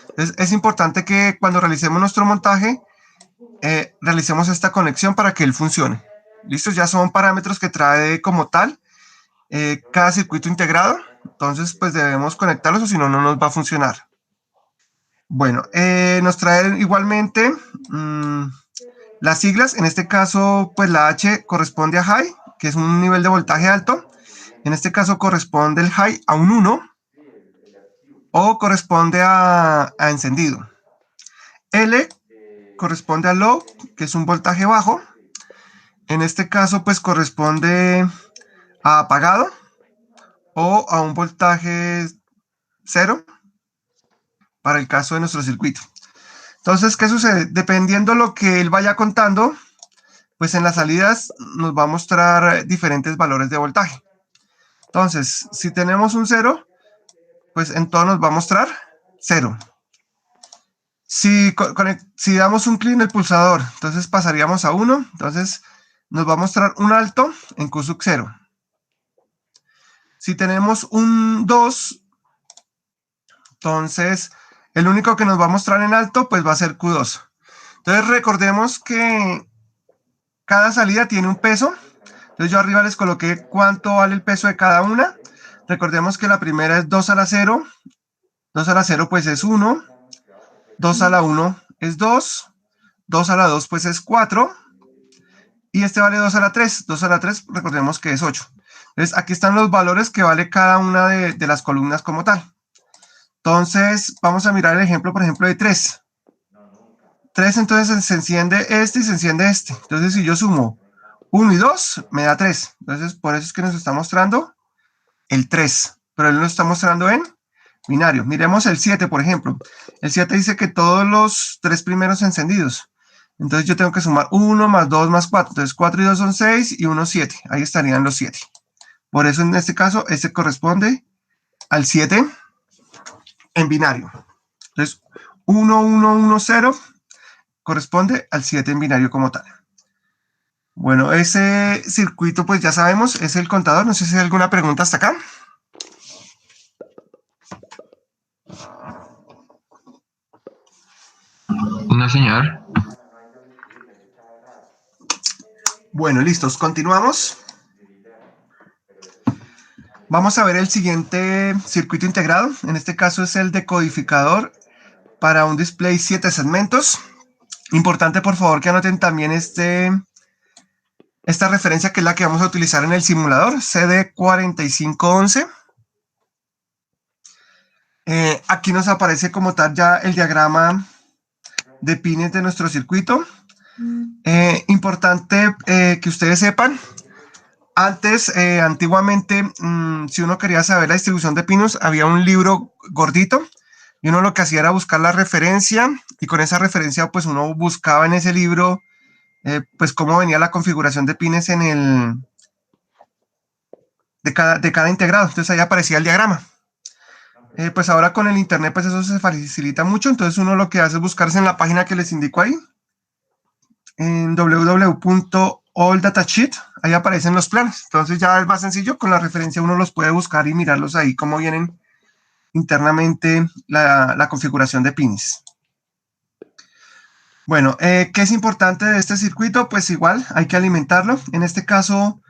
Entonces, es importante que cuando realicemos nuestro montaje, realicemos esta conexión para que él funcione. ¿Listo? Ya son parámetros que trae como tal cada circuito integrado. Entonces, pues debemos conectarlos o si no, no nos va a funcionar. Bueno, nos trae igualmente las siglas. En este caso, pues la H corresponde a high, que es un nivel de voltaje alto. En este caso corresponde el high a un 1 o corresponde a encendido. L corresponde a low, que es un voltaje bajo. En este caso, pues corresponde a apagado o a un voltaje 0 para el caso de nuestro circuito. Entonces, ¿qué sucede? Dependiendo lo que él vaya contando, pues en las salidas nos va a mostrar diferentes valores de voltaje. Entonces, si tenemos un 0, pues en todo nos va a mostrar 0. Si damos un clic en el pulsador, entonces pasaríamos a 1, entonces nos va a mostrar un alto en Q sub 0. Si tenemos un 2, entonces el único que nos va a mostrar en alto pues va a ser Q2. Entonces recordemos que cada salida tiene un peso. Entonces yo arriba les coloqué cuánto vale el peso de cada una. Recordemos que la primera es 2 a la 0. 2 a la 0 pues es 1. 2 a la 1 es 2. 2 a la 2 pues es 4. Y este vale 2 a la 3. 2 a la 3 recordemos que es 8. Entonces aquí están los valores que vale cada una de las columnas como tal. Entonces vamos a mirar el ejemplo, por ejemplo, de 3. 3 entonces se enciende este y se enciende este. Entonces si yo sumo 1 y 2 me da 3. Entonces por eso es que nos está mostrando el 3. Pero él nos está mostrando en binario. Miremos el 7, por ejemplo. El 7 dice que todos los 3 primeros encendidos. Entonces yo tengo que sumar 1 más 2 más 4. Entonces 4 y 2 son 6 y 1 7. Ahí estarían los 7. Por eso en este caso este corresponde al 7 en binario. Entonces 1 1 1 0 corresponde al 7 en binario como tal. Bueno, ese circuito pues ya sabemos, es el contador. No sé si hay alguna pregunta hasta acá. No, señor. Bueno, listos, continuamos. Vamos a ver el siguiente circuito integrado. En este caso es el decodificador para un display 7 segmentos. Importante, por favor, que anoten también esta referencia, que es la que vamos a utilizar en el simulador, CD4511. Aquí nos aparece como tal ya el diagrama de pines de nuestro circuito. Importante que ustedes sepan, antes, antiguamente, si uno quería saber la distribución de pinos, había un libro gordito y uno lo que hacía era buscar la referencia, y con esa referencia pues uno buscaba en ese libro pues cómo venía la configuración de pines de cada integrado. Entonces ahí aparecía el diagrama. Pues ahora con el internet pues eso se facilita mucho, entonces uno lo que hace es buscarse en la página que les indico ahí, en www.alldatasheet, ahí aparecen los planes. Entonces ya es más sencillo, con la referencia uno los puede buscar y mirarlos ahí cómo vienen internamente la configuración de pins. Bueno, ¿qué es importante de este circuito? Pues igual hay que alimentarlo. En este caso,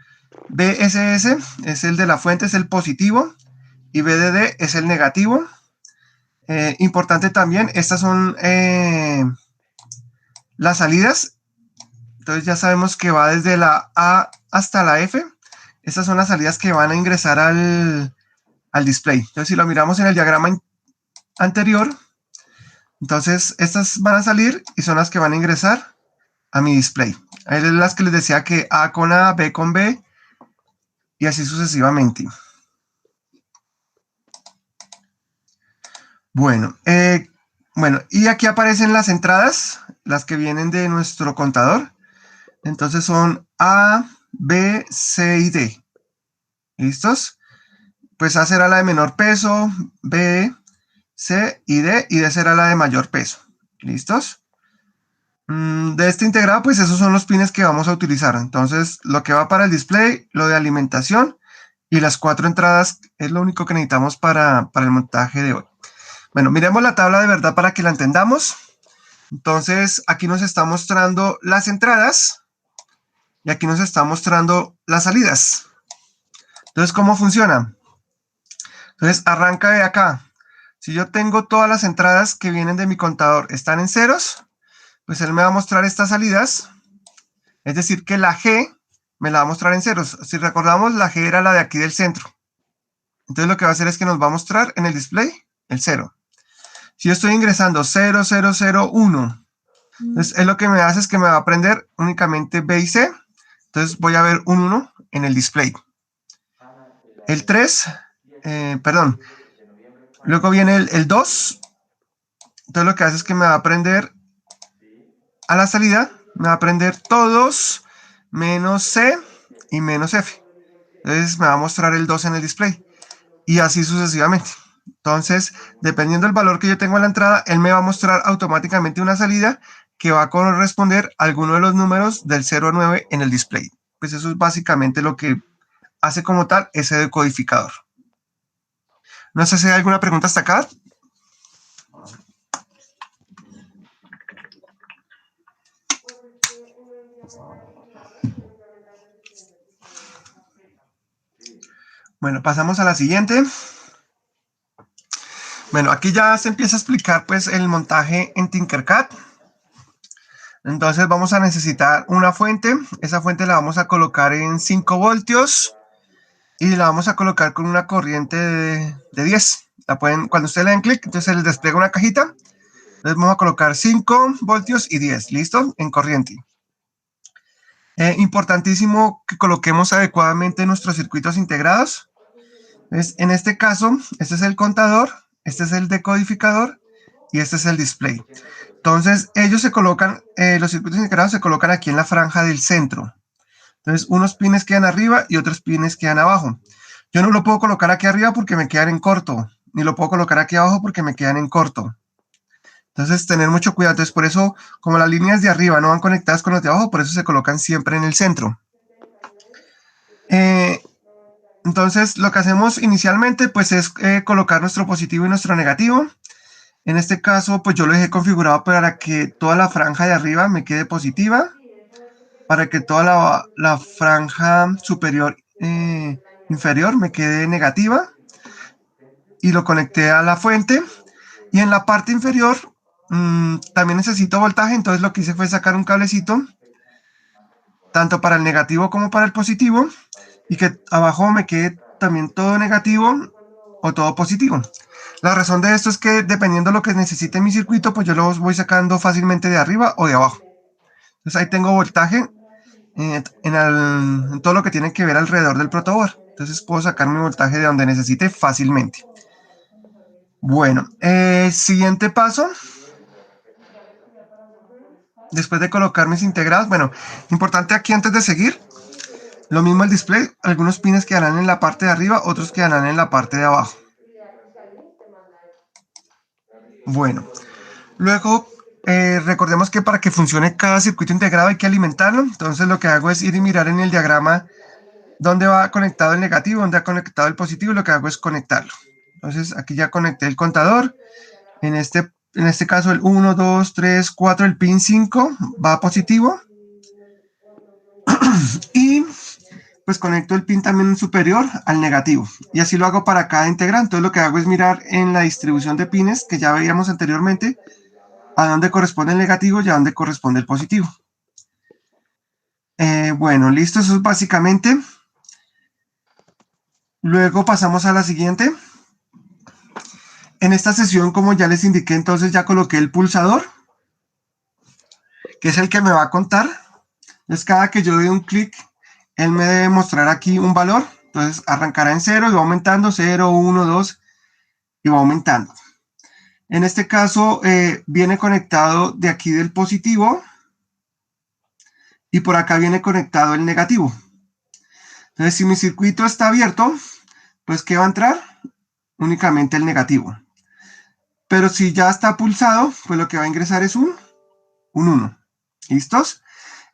BSS es el de la fuente, es el positivo, y BDD es el negativo. Importante también, estas son las salidas. Entonces ya sabemos que va desde la A hasta la F. Estas son las salidas que van a ingresar al display. Entonces si lo miramos en el diagrama anterior, entonces estas van a salir y son las que van a ingresar a mi display. Ahí es las que les decía que A con A, B con B, y así sucesivamente. Bueno, y aquí aparecen las entradas, las que vienen de nuestro contador. Entonces son A, B, C y D. ¿Listos? Pues A será la de menor peso, B, C y D será la de mayor peso. ¿Listos? De este integrado, pues esos son los pines que vamos a utilizar. Entonces, lo que va para el display, lo de alimentación y las 4 entradas es lo único que necesitamos para el montaje de hoy. Bueno, miremos la tabla de verdad para que la entendamos. Entonces, aquí nos está mostrando las entradas y aquí nos está mostrando las salidas. Entonces, ¿cómo funciona? Entonces, arranca de acá. Si yo tengo todas las entradas que vienen de mi contador están en ceros, pues él me va a mostrar estas salidas. Es decir, que la G me la va a mostrar en ceros. Si recordamos, la G era la de aquí del centro. Entonces, lo que va a hacer es que nos va a mostrar en el display el 0. Si yo estoy ingresando 0, 0, 0, 1, entonces es lo que me hace es que me va a aprender únicamente B y C. Entonces voy a ver un 1 en el display. El 3, perdón, luego viene el 2. Entonces lo que hace es que me va a aprender a la salida, me va a aprender todos menos C y menos F. Entonces me va a mostrar el 2 en el display. Y así sucesivamente. Entonces, dependiendo del valor que yo tengo en la entrada, él me va a mostrar automáticamente una salida que va a corresponder a alguno de los números del 0 a 9 en el display. Pues eso es básicamente lo que hace como tal ese decodificador. No sé si hay alguna pregunta hasta acá. Bueno, pasamos a la siguiente. Bueno, aquí ya se empieza a explicar pues el montaje en Tinkercad. Entonces vamos a necesitar una fuente. Esa fuente la vamos a colocar en 5 voltios y la vamos a colocar con una corriente de 10. Cuando ustedes le den clic, entonces se les despliega una cajita. Entonces vamos a colocar 5 voltios y 10, ¿listo? En corriente. Importantísimo que coloquemos adecuadamente nuestros circuitos integrados. Entonces, en este caso, este es el contador, este es el decodificador y este es el display. Entonces, ellos se colocan, los circuitos integrados se colocan aquí en la franja del centro. Entonces, unos pines quedan arriba y otros pines quedan abajo. Yo no lo puedo colocar aquí arriba porque me quedan en corto, ni lo puedo colocar aquí abajo porque me quedan en corto. Entonces, tener mucho cuidado. Entonces, por eso, como las líneas de arriba no van conectadas con las de abajo, por eso se colocan siempre en el centro. Entonces, lo que hacemos inicialmente, pues, es colocar nuestro positivo y nuestro negativo. En este caso, pues, yo lo dejé configurado para que toda la franja de arriba me quede positiva, para que toda la franja superior inferior me quede negativa y lo conecté a la fuente. Y en la parte inferior también necesito voltaje, entonces lo que hice fue sacar un cablecito, tanto para el negativo como para el positivo, y que abajo me quede también todo negativo o todo positivo. La razón de esto es que dependiendo de lo que necesite mi circuito, pues yo los voy sacando fácilmente de arriba o de abajo. Entonces ahí tengo voltaje en todo lo que tiene que ver alrededor del protoboard. Entonces puedo sacar mi voltaje de donde necesite fácilmente. Bueno, siguiente paso. Después de colocar mis integrados, bueno, importante aquí antes de seguir, lo mismo el display, algunos pines quedarán en la parte de arriba, otros quedarán en la parte de abajo. Bueno, luego recordemos que para que funcione cada circuito integrado hay que alimentarlo, entonces lo que hago es ir y mirar en el diagrama dónde va conectado el negativo, dónde ha conectado el positivo, y lo que hago es conectarlo. Entonces aquí ya conecté el contador, en este caso el 1, 2, 3, 4, el pin 5 va positivo, y pues conecto el pin también superior al negativo, y así lo hago para cada integrante. Entonces lo que hago es mirar en la distribución de pines que ya veíamos anteriormente, a dónde corresponde el negativo y a dónde corresponde el positivo. Bueno, listo, eso es básicamente. Luego pasamos a la siguiente. En esta sesión, como ya les indiqué, entonces ya coloqué el pulsador, que es el que me va a contar. Entonces cada que yo dé un clic, él me debe mostrar aquí un valor. Entonces arrancará en 0 y va aumentando, 0, 1, 2, y va aumentando. En este caso viene conectado de aquí del positivo y por acá viene conectado el negativo. Entonces si mi circuito está abierto, pues ¿qué va a entrar? Únicamente el negativo. Pero si ya está pulsado, pues lo que va a ingresar es un 1. ¿Listos?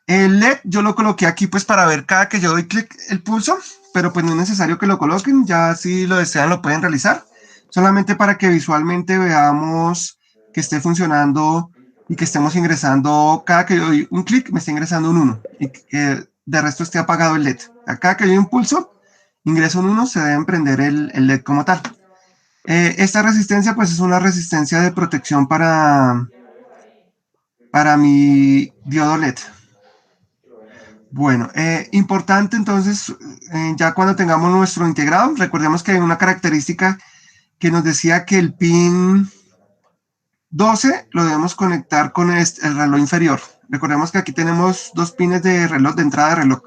El LED yo lo coloqué aquí pues para ver cada que yo doy clic el pulso, pero pues no es necesario que lo coloquen, ya si lo desean lo pueden realizar, solamente para que visualmente veamos que esté funcionando y que estemos ingresando, cada que yo doy un clic me está ingresando un 1 y que de resto esté apagado el LED. Cada que yo doy un pulso, ingreso un 1, se debe prender el LED como tal. Esta resistencia pues es una resistencia de protección para mi diodo LED. Bueno, importante entonces, ya cuando tengamos nuestro integrado, recordemos que hay una característica que nos decía que el pin 12 lo debemos conectar con el reloj inferior. Recordemos que aquí tenemos dos pines de reloj, de entrada de reloj.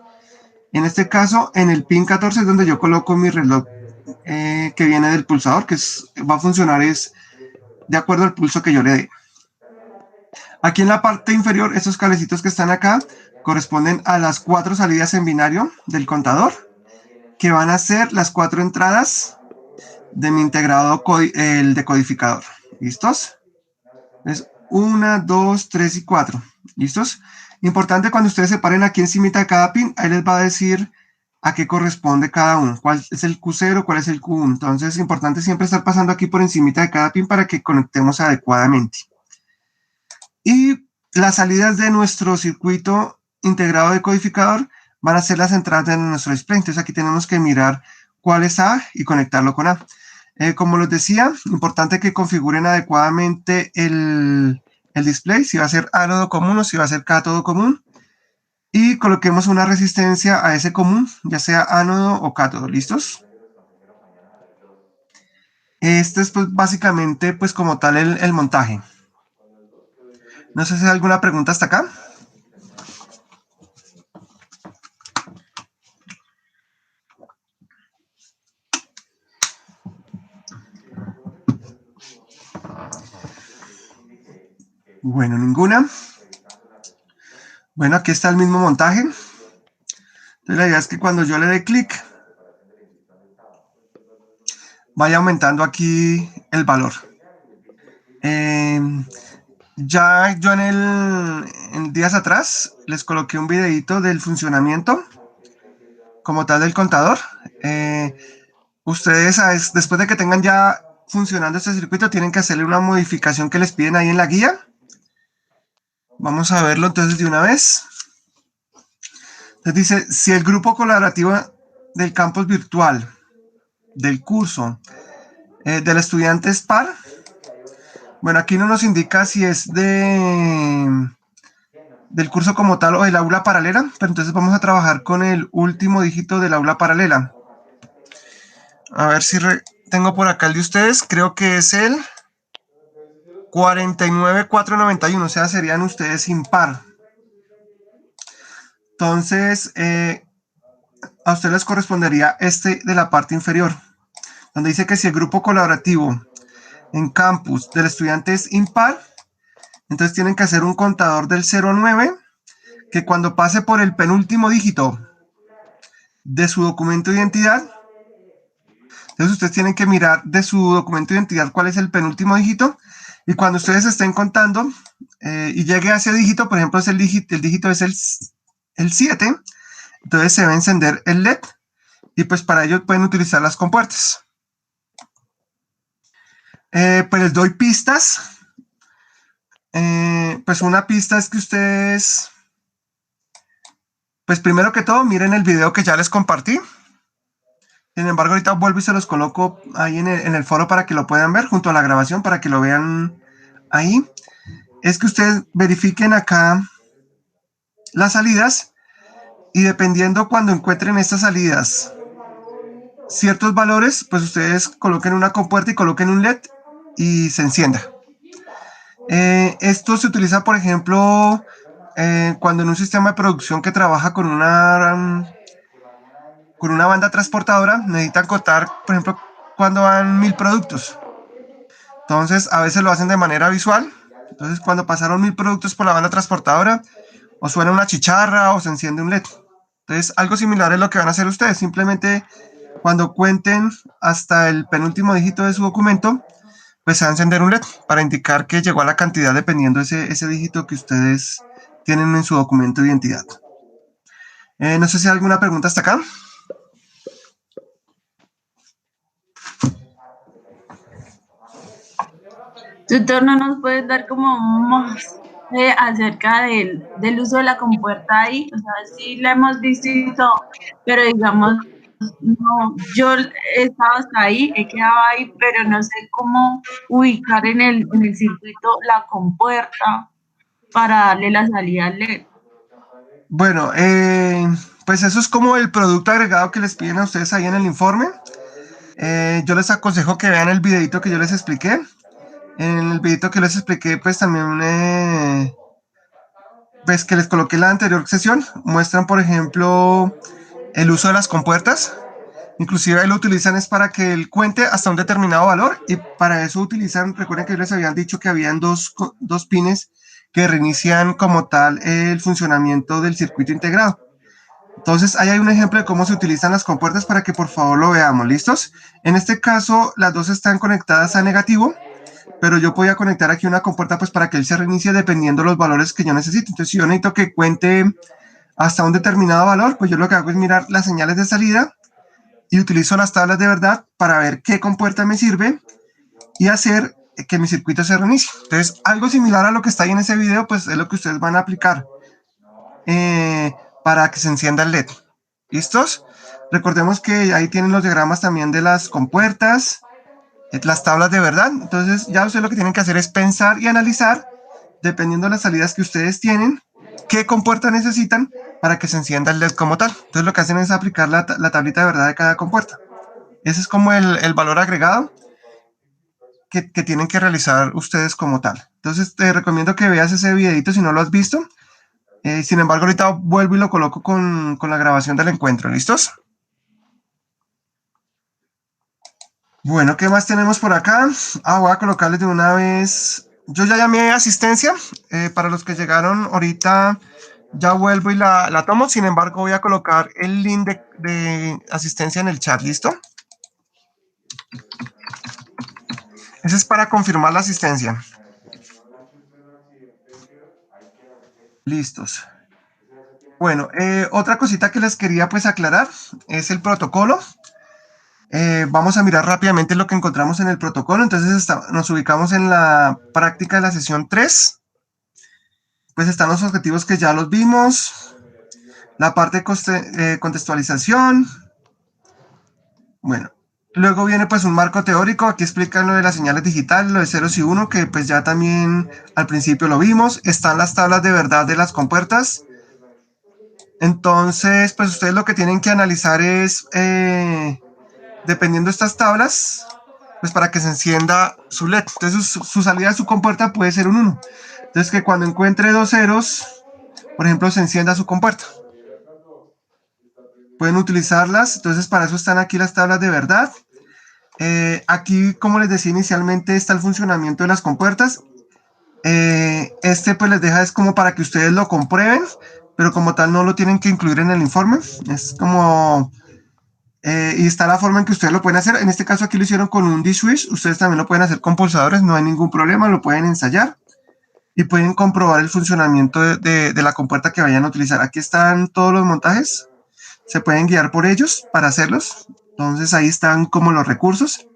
En este caso, en el pin 14 es donde yo coloco mi reloj que viene del pulsador, que va a funcionar es de acuerdo al pulso que yo le dé. Aquí en la parte inferior, estos cablecitos que están acá corresponden a las 4 salidas en binario del contador, que van a ser las 4 entradas de mi integrado el decodificador. ¿Listos? Es 1, 2, 3 y 4. ¿Listos? Importante cuando ustedes se paren aquí encima de cada pin, ahí les va a decir a qué corresponde cada uno, cuál es el Q0, cuál es el Q1. Entonces es importante siempre estar pasando aquí por encima de cada pin para que conectemos adecuadamente. Y las salidas de nuestro circuito integrado decodificador van a ser las entradas de nuestro display. Entonces aquí tenemos que mirar cuál es A y conectarlo con A. Como les decía, importante que configuren adecuadamente el display, si va a ser ánodo común o si va a ser cátodo común. Y coloquemos una resistencia a ese común, ya sea ánodo o cátodo. ¿Listos? Este es pues básicamente pues como tal el montaje. No sé si hay alguna pregunta hasta acá. Bueno, ninguna. Bueno, aquí está el mismo montaje. Entonces la idea es que cuando yo le dé clic, vaya aumentando aquí el valor. Ya yo en días atrás les coloqué un videito del funcionamiento como tal del contador. Ustedes después de que tengan ya funcionando este circuito tienen que hacerle una modificación que les piden ahí en la guía. Vamos a verlo entonces de una vez. Entonces dice, si el grupo colaborativo del campus virtual del curso del estudiante es par. Bueno, aquí no nos indica si es del curso como tal o del aula paralela, pero entonces vamos a trabajar con el último dígito del aula paralela. A ver si tengo por acá el de ustedes, creo que es el 49491, o sea, serían ustedes impar. Entonces, a ustedes les correspondería este de la parte inferior, donde dice que si el grupo colaborativo en campus del estudiante es impar, entonces tienen que hacer un contador del 0 a 9, que cuando pase por el penúltimo dígito de su documento de identidad, entonces ustedes tienen que mirar de su documento de identidad cuál es el penúltimo dígito, y cuando ustedes estén contando y llegue a ese dígito, por ejemplo, el dígito es el 7, entonces se va a encender el LED, y pues para ello pueden utilizar las compuertas. Pues les doy pistas. Pues una pista es que ustedes, pues primero que todo, miren el video que ya les compartí. Sin embargo, ahorita vuelvo y se los coloco ahí en el foro para que lo puedan ver, junto a la grabación, para que lo vean ahí. Es que ustedes verifiquen acá las salidas, y dependiendo cuando encuentren estas salidas ciertos valores, pues ustedes coloquen una compuerta y coloquen un LED y se encienda. Esto se utiliza, por ejemplo, cuando en un sistema de producción que trabaja con una banda transportadora necesitan contar, por ejemplo, cuando van 1000 productos. Entonces, a veces lo hacen de manera visual. Entonces, cuando pasaron 1000 productos por la banda transportadora, o suena una chicharra o se enciende un LED. Entonces, algo similar es lo que van a hacer ustedes. Simplemente, cuando cuenten hasta el penúltimo dígito de su documento, pues se va a encender un LED para indicar que llegó a la cantidad dependiendo ese dígito que ustedes tienen en su documento de identidad. No sé si hay alguna pregunta hasta acá. Tutor, ¿no nos puedes dar como más acerca del uso de la compuerta ahí? O sea, sí la hemos visto y todo, pero digamos, no, yo he estado hasta ahí, he quedado ahí, pero no sé cómo ubicar en el circuito la compuerta para darle la salida al LED. Bueno, pues eso es como el producto agregado que les piden a ustedes ahí en el informe. Yo les aconsejo que vean el videito que yo les expliqué. En el videito que les expliqué, pues también, pues que les coloqué en la anterior sesión, muestran, por ejemplo, el uso de las compuertas. Inclusive ahí lo utilizan es para que él cuente hasta un determinado valor, y para eso utilizan, recuerden que yo les habían dicho que habían dos pines que reinician como tal el funcionamiento del circuito integrado. Entonces, ahí hay un ejemplo de cómo se utilizan las compuertas para que por favor lo veamos. ¿Listos? En este caso, las dos están conectadas a negativo, pero yo podía conectar aquí una compuerta pues para que él se reinicie dependiendo de los valores que yo necesito. Entonces, si yo necesito que cuente hasta un determinado valor, pues yo lo que hago es mirar las señales de salida y utilizo las tablas de verdad para ver qué compuerta me sirve y hacer que mi circuito se reinicie. Entonces, algo similar a lo que está ahí en ese video, pues es lo que ustedes van a aplicar para que se encienda el LED. ¿Listos? Recordemos que ahí tienen los diagramas también de las compuertas, las tablas de verdad. Entonces, ya ustedes lo que tienen que hacer es pensar y analizar, dependiendo de las salidas que ustedes tienen, qué compuerta necesitan para que se encienda el LED como tal. Entonces, lo que hacen es aplicar la tablita de verdad de cada compuerta. Ese es como el valor agregado que tienen que realizar ustedes como tal. Entonces, te recomiendo que veas ese videito si no lo has visto. Sin embargo, ahorita vuelvo y lo coloco con la grabación del encuentro. ¿Listos? Bueno, ¿qué más tenemos por acá? Voy a colocarles de una vez. Yo ya llamé a asistencia. Para los que llegaron ahorita, ya vuelvo y la tomo. Sin embargo, voy a colocar el link de asistencia en el chat. ¿Listo? Ese es para confirmar la asistencia. Listos. Bueno, otra cosita que les quería pues aclarar es el protocolo. Vamos a mirar rápidamente lo que encontramos en el protocolo. Entonces nos ubicamos en la práctica de la sesión 3. Pues están los objetivos que ya los vimos, la parte de contextualización, Bueno, luego viene pues un marco teórico, aquí explican lo de las señales digitales, lo de ceros y uno, que pues ya también al principio lo vimos. Están las tablas de verdad de las compuertas. Entonces, pues ustedes lo que tienen que analizar es, dependiendo de estas tablas, pues para que se encienda su LED. Entonces su salida de su compuerta puede ser un 1. Entonces que cuando encuentre dos ceros, por ejemplo, se encienda su compuerta. Pueden utilizarlas, entonces para eso están aquí las tablas de verdad. Aquí, como les decía inicialmente, está el funcionamiento de las compuertas. Este pues les deja es como para que ustedes lo comprueben, pero como tal no lo tienen que incluir en el informe. Es como... y está la forma en que ustedes lo pueden hacer. En este caso aquí lo hicieron con un D-Switch. Ustedes también lo pueden hacer con pulsadores, no hay ningún problema, lo pueden ensayar y pueden comprobar el funcionamiento de la compuerta que vayan a utilizar. Aquí están todos los montajes, se pueden guiar por ellos para hacerlos. Entonces ahí están como los recursos.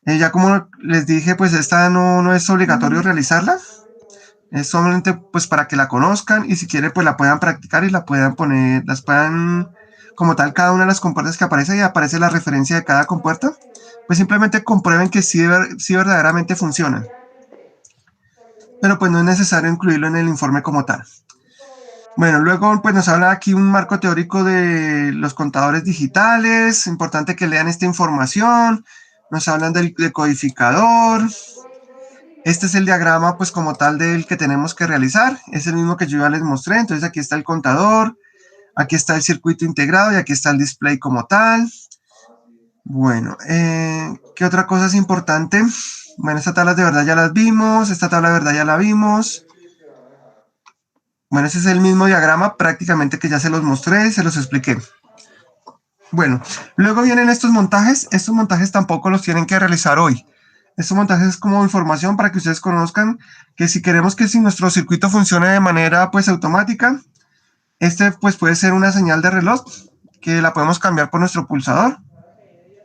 Ya como les dije, pues esta no es obligatorio realizarla. Es solamente pues para que la conozcan y si quieren pues la puedan practicar y la puedan poner, las puedan como tal cada una de las compuertas que aparece y aparece la referencia de cada compuerta. Pues simplemente comprueben que sí verdaderamente funcionan. Pero pues no es necesario incluirlo en el informe como tal. Bueno, luego pues nos habla aquí un marco teórico de los contadores digitales. Importante que lean esta información. Nos hablan del decodificador. Este es el diagrama pues como tal del que tenemos que realizar. Es el mismo que yo ya les mostré. Entonces aquí está el contador, aquí está el circuito integrado y aquí está el display como tal. Bueno, ¿qué otra cosa es importante? Bueno, estas tablas de verdad ya las vimos, esta tabla de verdad ya la vimos. Bueno, ese es el mismo diagrama prácticamente que ya se los mostré, se los expliqué. Bueno, luego vienen estos montajes tampoco los tienen que realizar hoy. Estos montajes es como información para que ustedes conozcan que si queremos que si nuestro circuito funcione de manera pues automática, este pues puede ser una señal de reloj que la podemos cambiar por nuestro pulsador.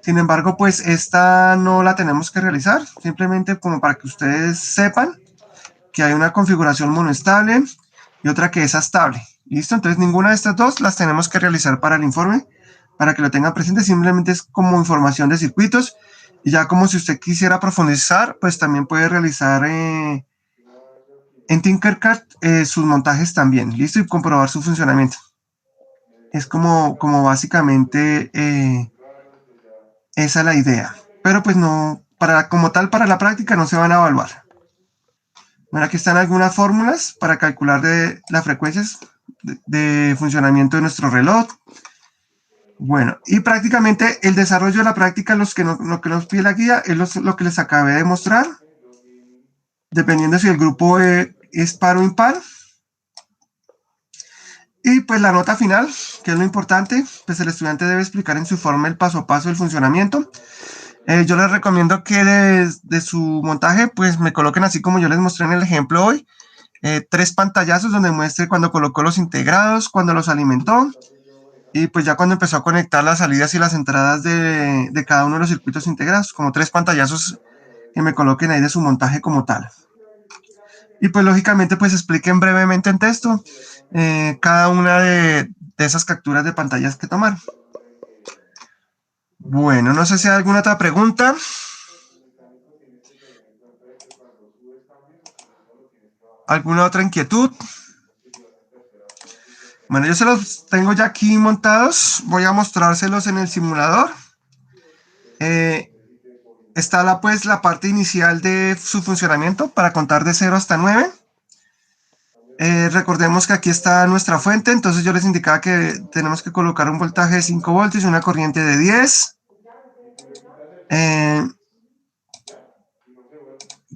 Sin embargo, pues esta no la tenemos que realizar, simplemente como para que ustedes sepan que hay una configuración monoestable y otra que es estable. ¿Listo? Entonces ninguna de estas dos las tenemos que realizar para el informe, para que lo tengan presente, simplemente es como información de circuitos. Y ya como si usted quisiera profundizar, pues también puede realizar en Tinkercad sus montajes también, ¿listo? Y comprobar su funcionamiento. Es como básicamente esa es la idea. Pero pues no, como tal, para la práctica no se van a evaluar. Bueno, aquí están algunas fórmulas para calcular las frecuencias de funcionamiento de nuestro reloj. Bueno, y prácticamente el desarrollo de la práctica, lo que nos pide la guía, es lo que les acabé de mostrar. Dependiendo si el grupo es par o impar. Y pues la nota final, que es lo importante, pues el estudiante debe explicar en su informe el paso a paso del funcionamiento. Yo les recomiendo que de su montaje, pues me coloquen así como yo les mostré en el ejemplo hoy, 3 pantallazos donde muestre cuando colocó los integrados, cuando los alimentó, y pues ya cuando empezó a conectar las salidas y las entradas de cada uno de los circuitos integrados, como 3 pantallazos que me coloquen ahí de su montaje como tal. Y pues lógicamente pues expliquen brevemente en texto cada una de esas capturas de pantallas que tomar. Bueno, no sé si hay alguna otra pregunta. ¿Alguna otra inquietud? Bueno, yo se los tengo ya aquí montados. Voy a mostrárselos en el simulador. Está la parte inicial de su funcionamiento para contar de 0 hasta 9. Recordemos que aquí está nuestra fuente, entonces yo les indicaba que tenemos que colocar un voltaje de 5 voltios y una corriente de 10.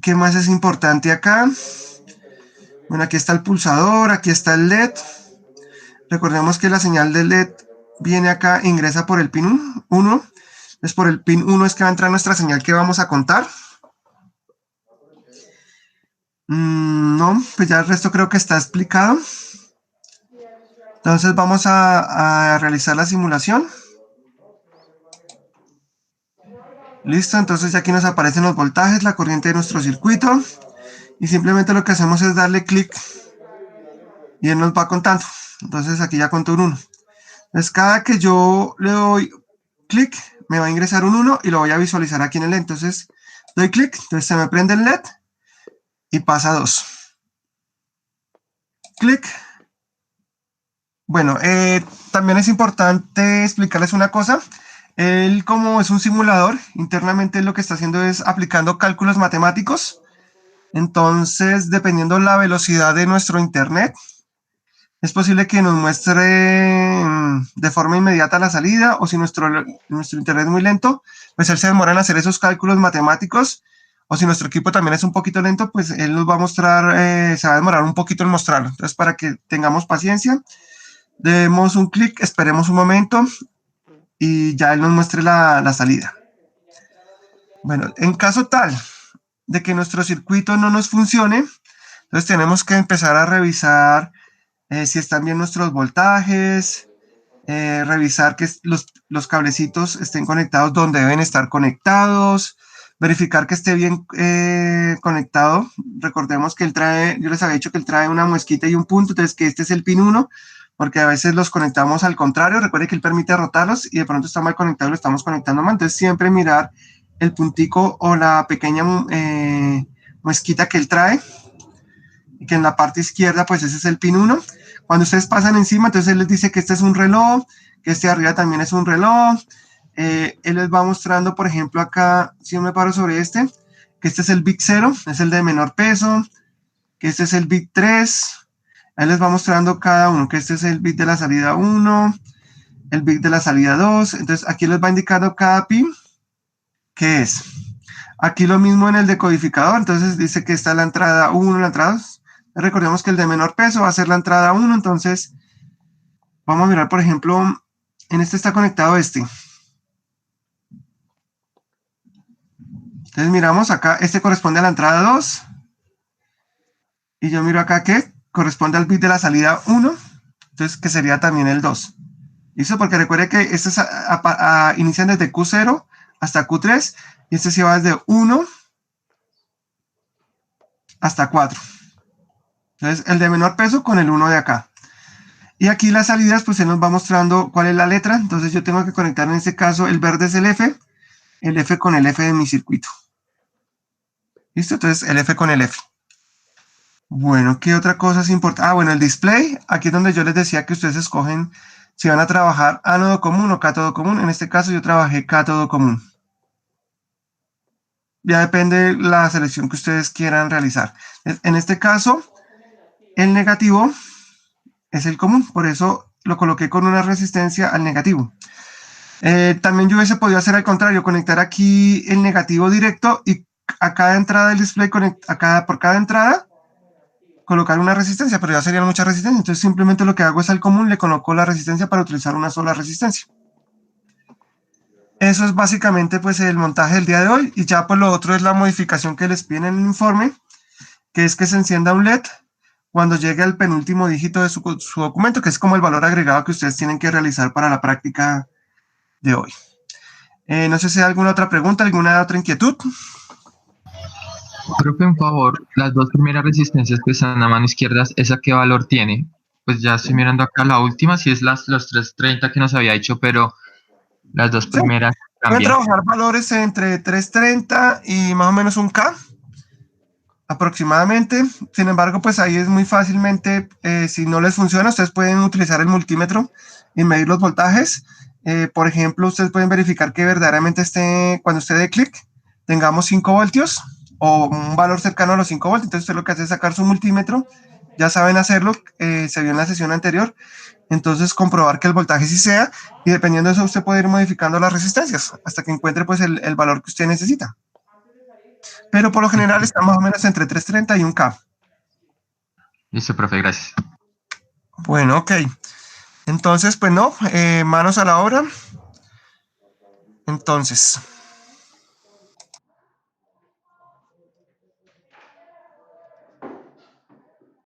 ¿Qué más es importante acá? Bueno, aquí está el pulsador, aquí está el LED. Recordemos que la señal del LED viene acá, ingresa por el pin 1. Entonces por el pin 1 es que va a entrar nuestra señal que vamos a contar. No, pues ya el resto creo que está explicado. Entonces vamos a realizar la simulación. Listo, entonces ya aquí nos aparecen los voltajes, la corriente de nuestro circuito. Y simplemente lo que hacemos es darle clic y él nos va contando. Entonces aquí ya contó un 1. Entonces cada que yo le doy clic, me va a ingresar un 1 y lo voy a visualizar aquí en el LED. Entonces doy clic, entonces se me prende el LED y pasa a 2. Clic. Bueno, también es importante explicarles una cosa. Él, como es un simulador, internamente lo que está haciendo es aplicando cálculos matemáticos. Entonces, dependiendo la velocidad de nuestro internet, es posible que nos muestre de forma inmediata la salida, o si nuestro internet es muy lento, pues él se demora en hacer esos cálculos matemáticos, o si nuestro equipo también es un poquito lento, pues él nos va a mostrar, se va a demorar un poquito en mostrarlo. Entonces, para que tengamos paciencia, demos un clic, esperemos un momento y ya él nos muestre la salida. Bueno, en caso tal de que nuestro circuito no nos funcione, entonces tenemos que empezar a revisar si están bien nuestros voltajes, revisar que los cablecitos estén conectados donde deben estar conectados, verificar que esté bien conectado. Recordemos que él trae, yo les había dicho que él trae una muesquita y un punto, entonces que este es el pin 1, porque a veces los conectamos al contrario. Recuerde que él permite rotarlos y de pronto está mal conectado, lo estamos conectando mal. Entonces siempre mirar el puntico o la pequeña muesquita que él trae, y que en la parte izquierda pues ese es el pin 1. Cuando ustedes pasan encima, entonces él les dice que este es un reloj, que este de arriba también es un reloj. Él les va mostrando, por ejemplo, acá, si yo me paro sobre este, que este es el bit 0, es el de menor peso, que este es el bit 3. Ahí les va mostrando cada uno, que este es el bit de la salida 1, el bit de la salida 2. Entonces aquí les va indicando cada pin qué es. Aquí lo mismo en el decodificador, entonces dice que está la entrada 1, la entrada 2. Recordemos que el de menor peso va a ser la entrada 1, entonces vamos a mirar, por ejemplo, en este está conectado este. Entonces miramos acá, este corresponde a la entrada 2. Y yo miro acá que corresponde al bit de la salida 1, entonces que sería también el 2. ¿Listo? Porque recuerde que estos inician desde Q0 hasta Q3 y este se va desde 1 hasta 4. Entonces el de menor peso con el 1 de acá. Y aquí las salidas, pues él nos va mostrando cuál es la letra. Entonces yo tengo que conectar en este caso, el verde es el F con el F de mi circuito. ¿Listo? Entonces el F con el F. Bueno, ¿qué otra cosa es importante? Bueno, el display. Aquí es donde yo les decía que ustedes escogen si van a trabajar ánodo común o cátodo común. En este caso yo trabajé cátodo común. Ya depende la selección que ustedes quieran realizar. En este caso, el negativo es el común, por eso lo coloqué con una resistencia al negativo. También yo hubiese podido hacer al contrario, conectar aquí el negativo directo y a cada entrada del display, por cada entrada, colocar una resistencia, pero ya sería mucha resistencia. Entonces simplemente lo que hago es al común, le coloco la resistencia para utilizar una sola resistencia. Eso es básicamente pues el montaje del día de hoy, y ya pues lo otro es la modificación que les piden en el informe, que es que se encienda un LED cuando llegue al penúltimo dígito de su documento, que es como el valor agregado que ustedes tienen que realizar para la práctica de hoy. No sé si hay alguna otra pregunta, alguna otra inquietud. Profe, un favor, las dos primeras resistencias que están a mano izquierda, ¿esa qué valor tiene? Pues ya estoy mirando acá la última, si es los 330 que nos había dicho, pero las dos Sí, primeras pueden cambian. trabajar valores entre 330 y más o menos un K aproximadamente. Sin embargo, pues ahí es muy fácilmente, si no les funciona, ustedes pueden utilizar el multímetro y medir los voltajes. Por ejemplo, ustedes pueden verificar que verdaderamente cuando usted dé clic, tengamos 5 voltios o un valor cercano a los 5 voltios. Entonces usted lo que hace es sacar su multímetro, ya saben hacerlo, se vio en la sesión anterior. Entonces comprobar que el voltaje sí sea, y dependiendo de eso usted puede ir modificando las resistencias hasta que encuentre pues el valor que usted necesita. Pero por lo general está más o menos entre 330 y un K. Listo, profe, gracias. Bueno, ok. Entonces, pues no, manos a la obra. Entonces,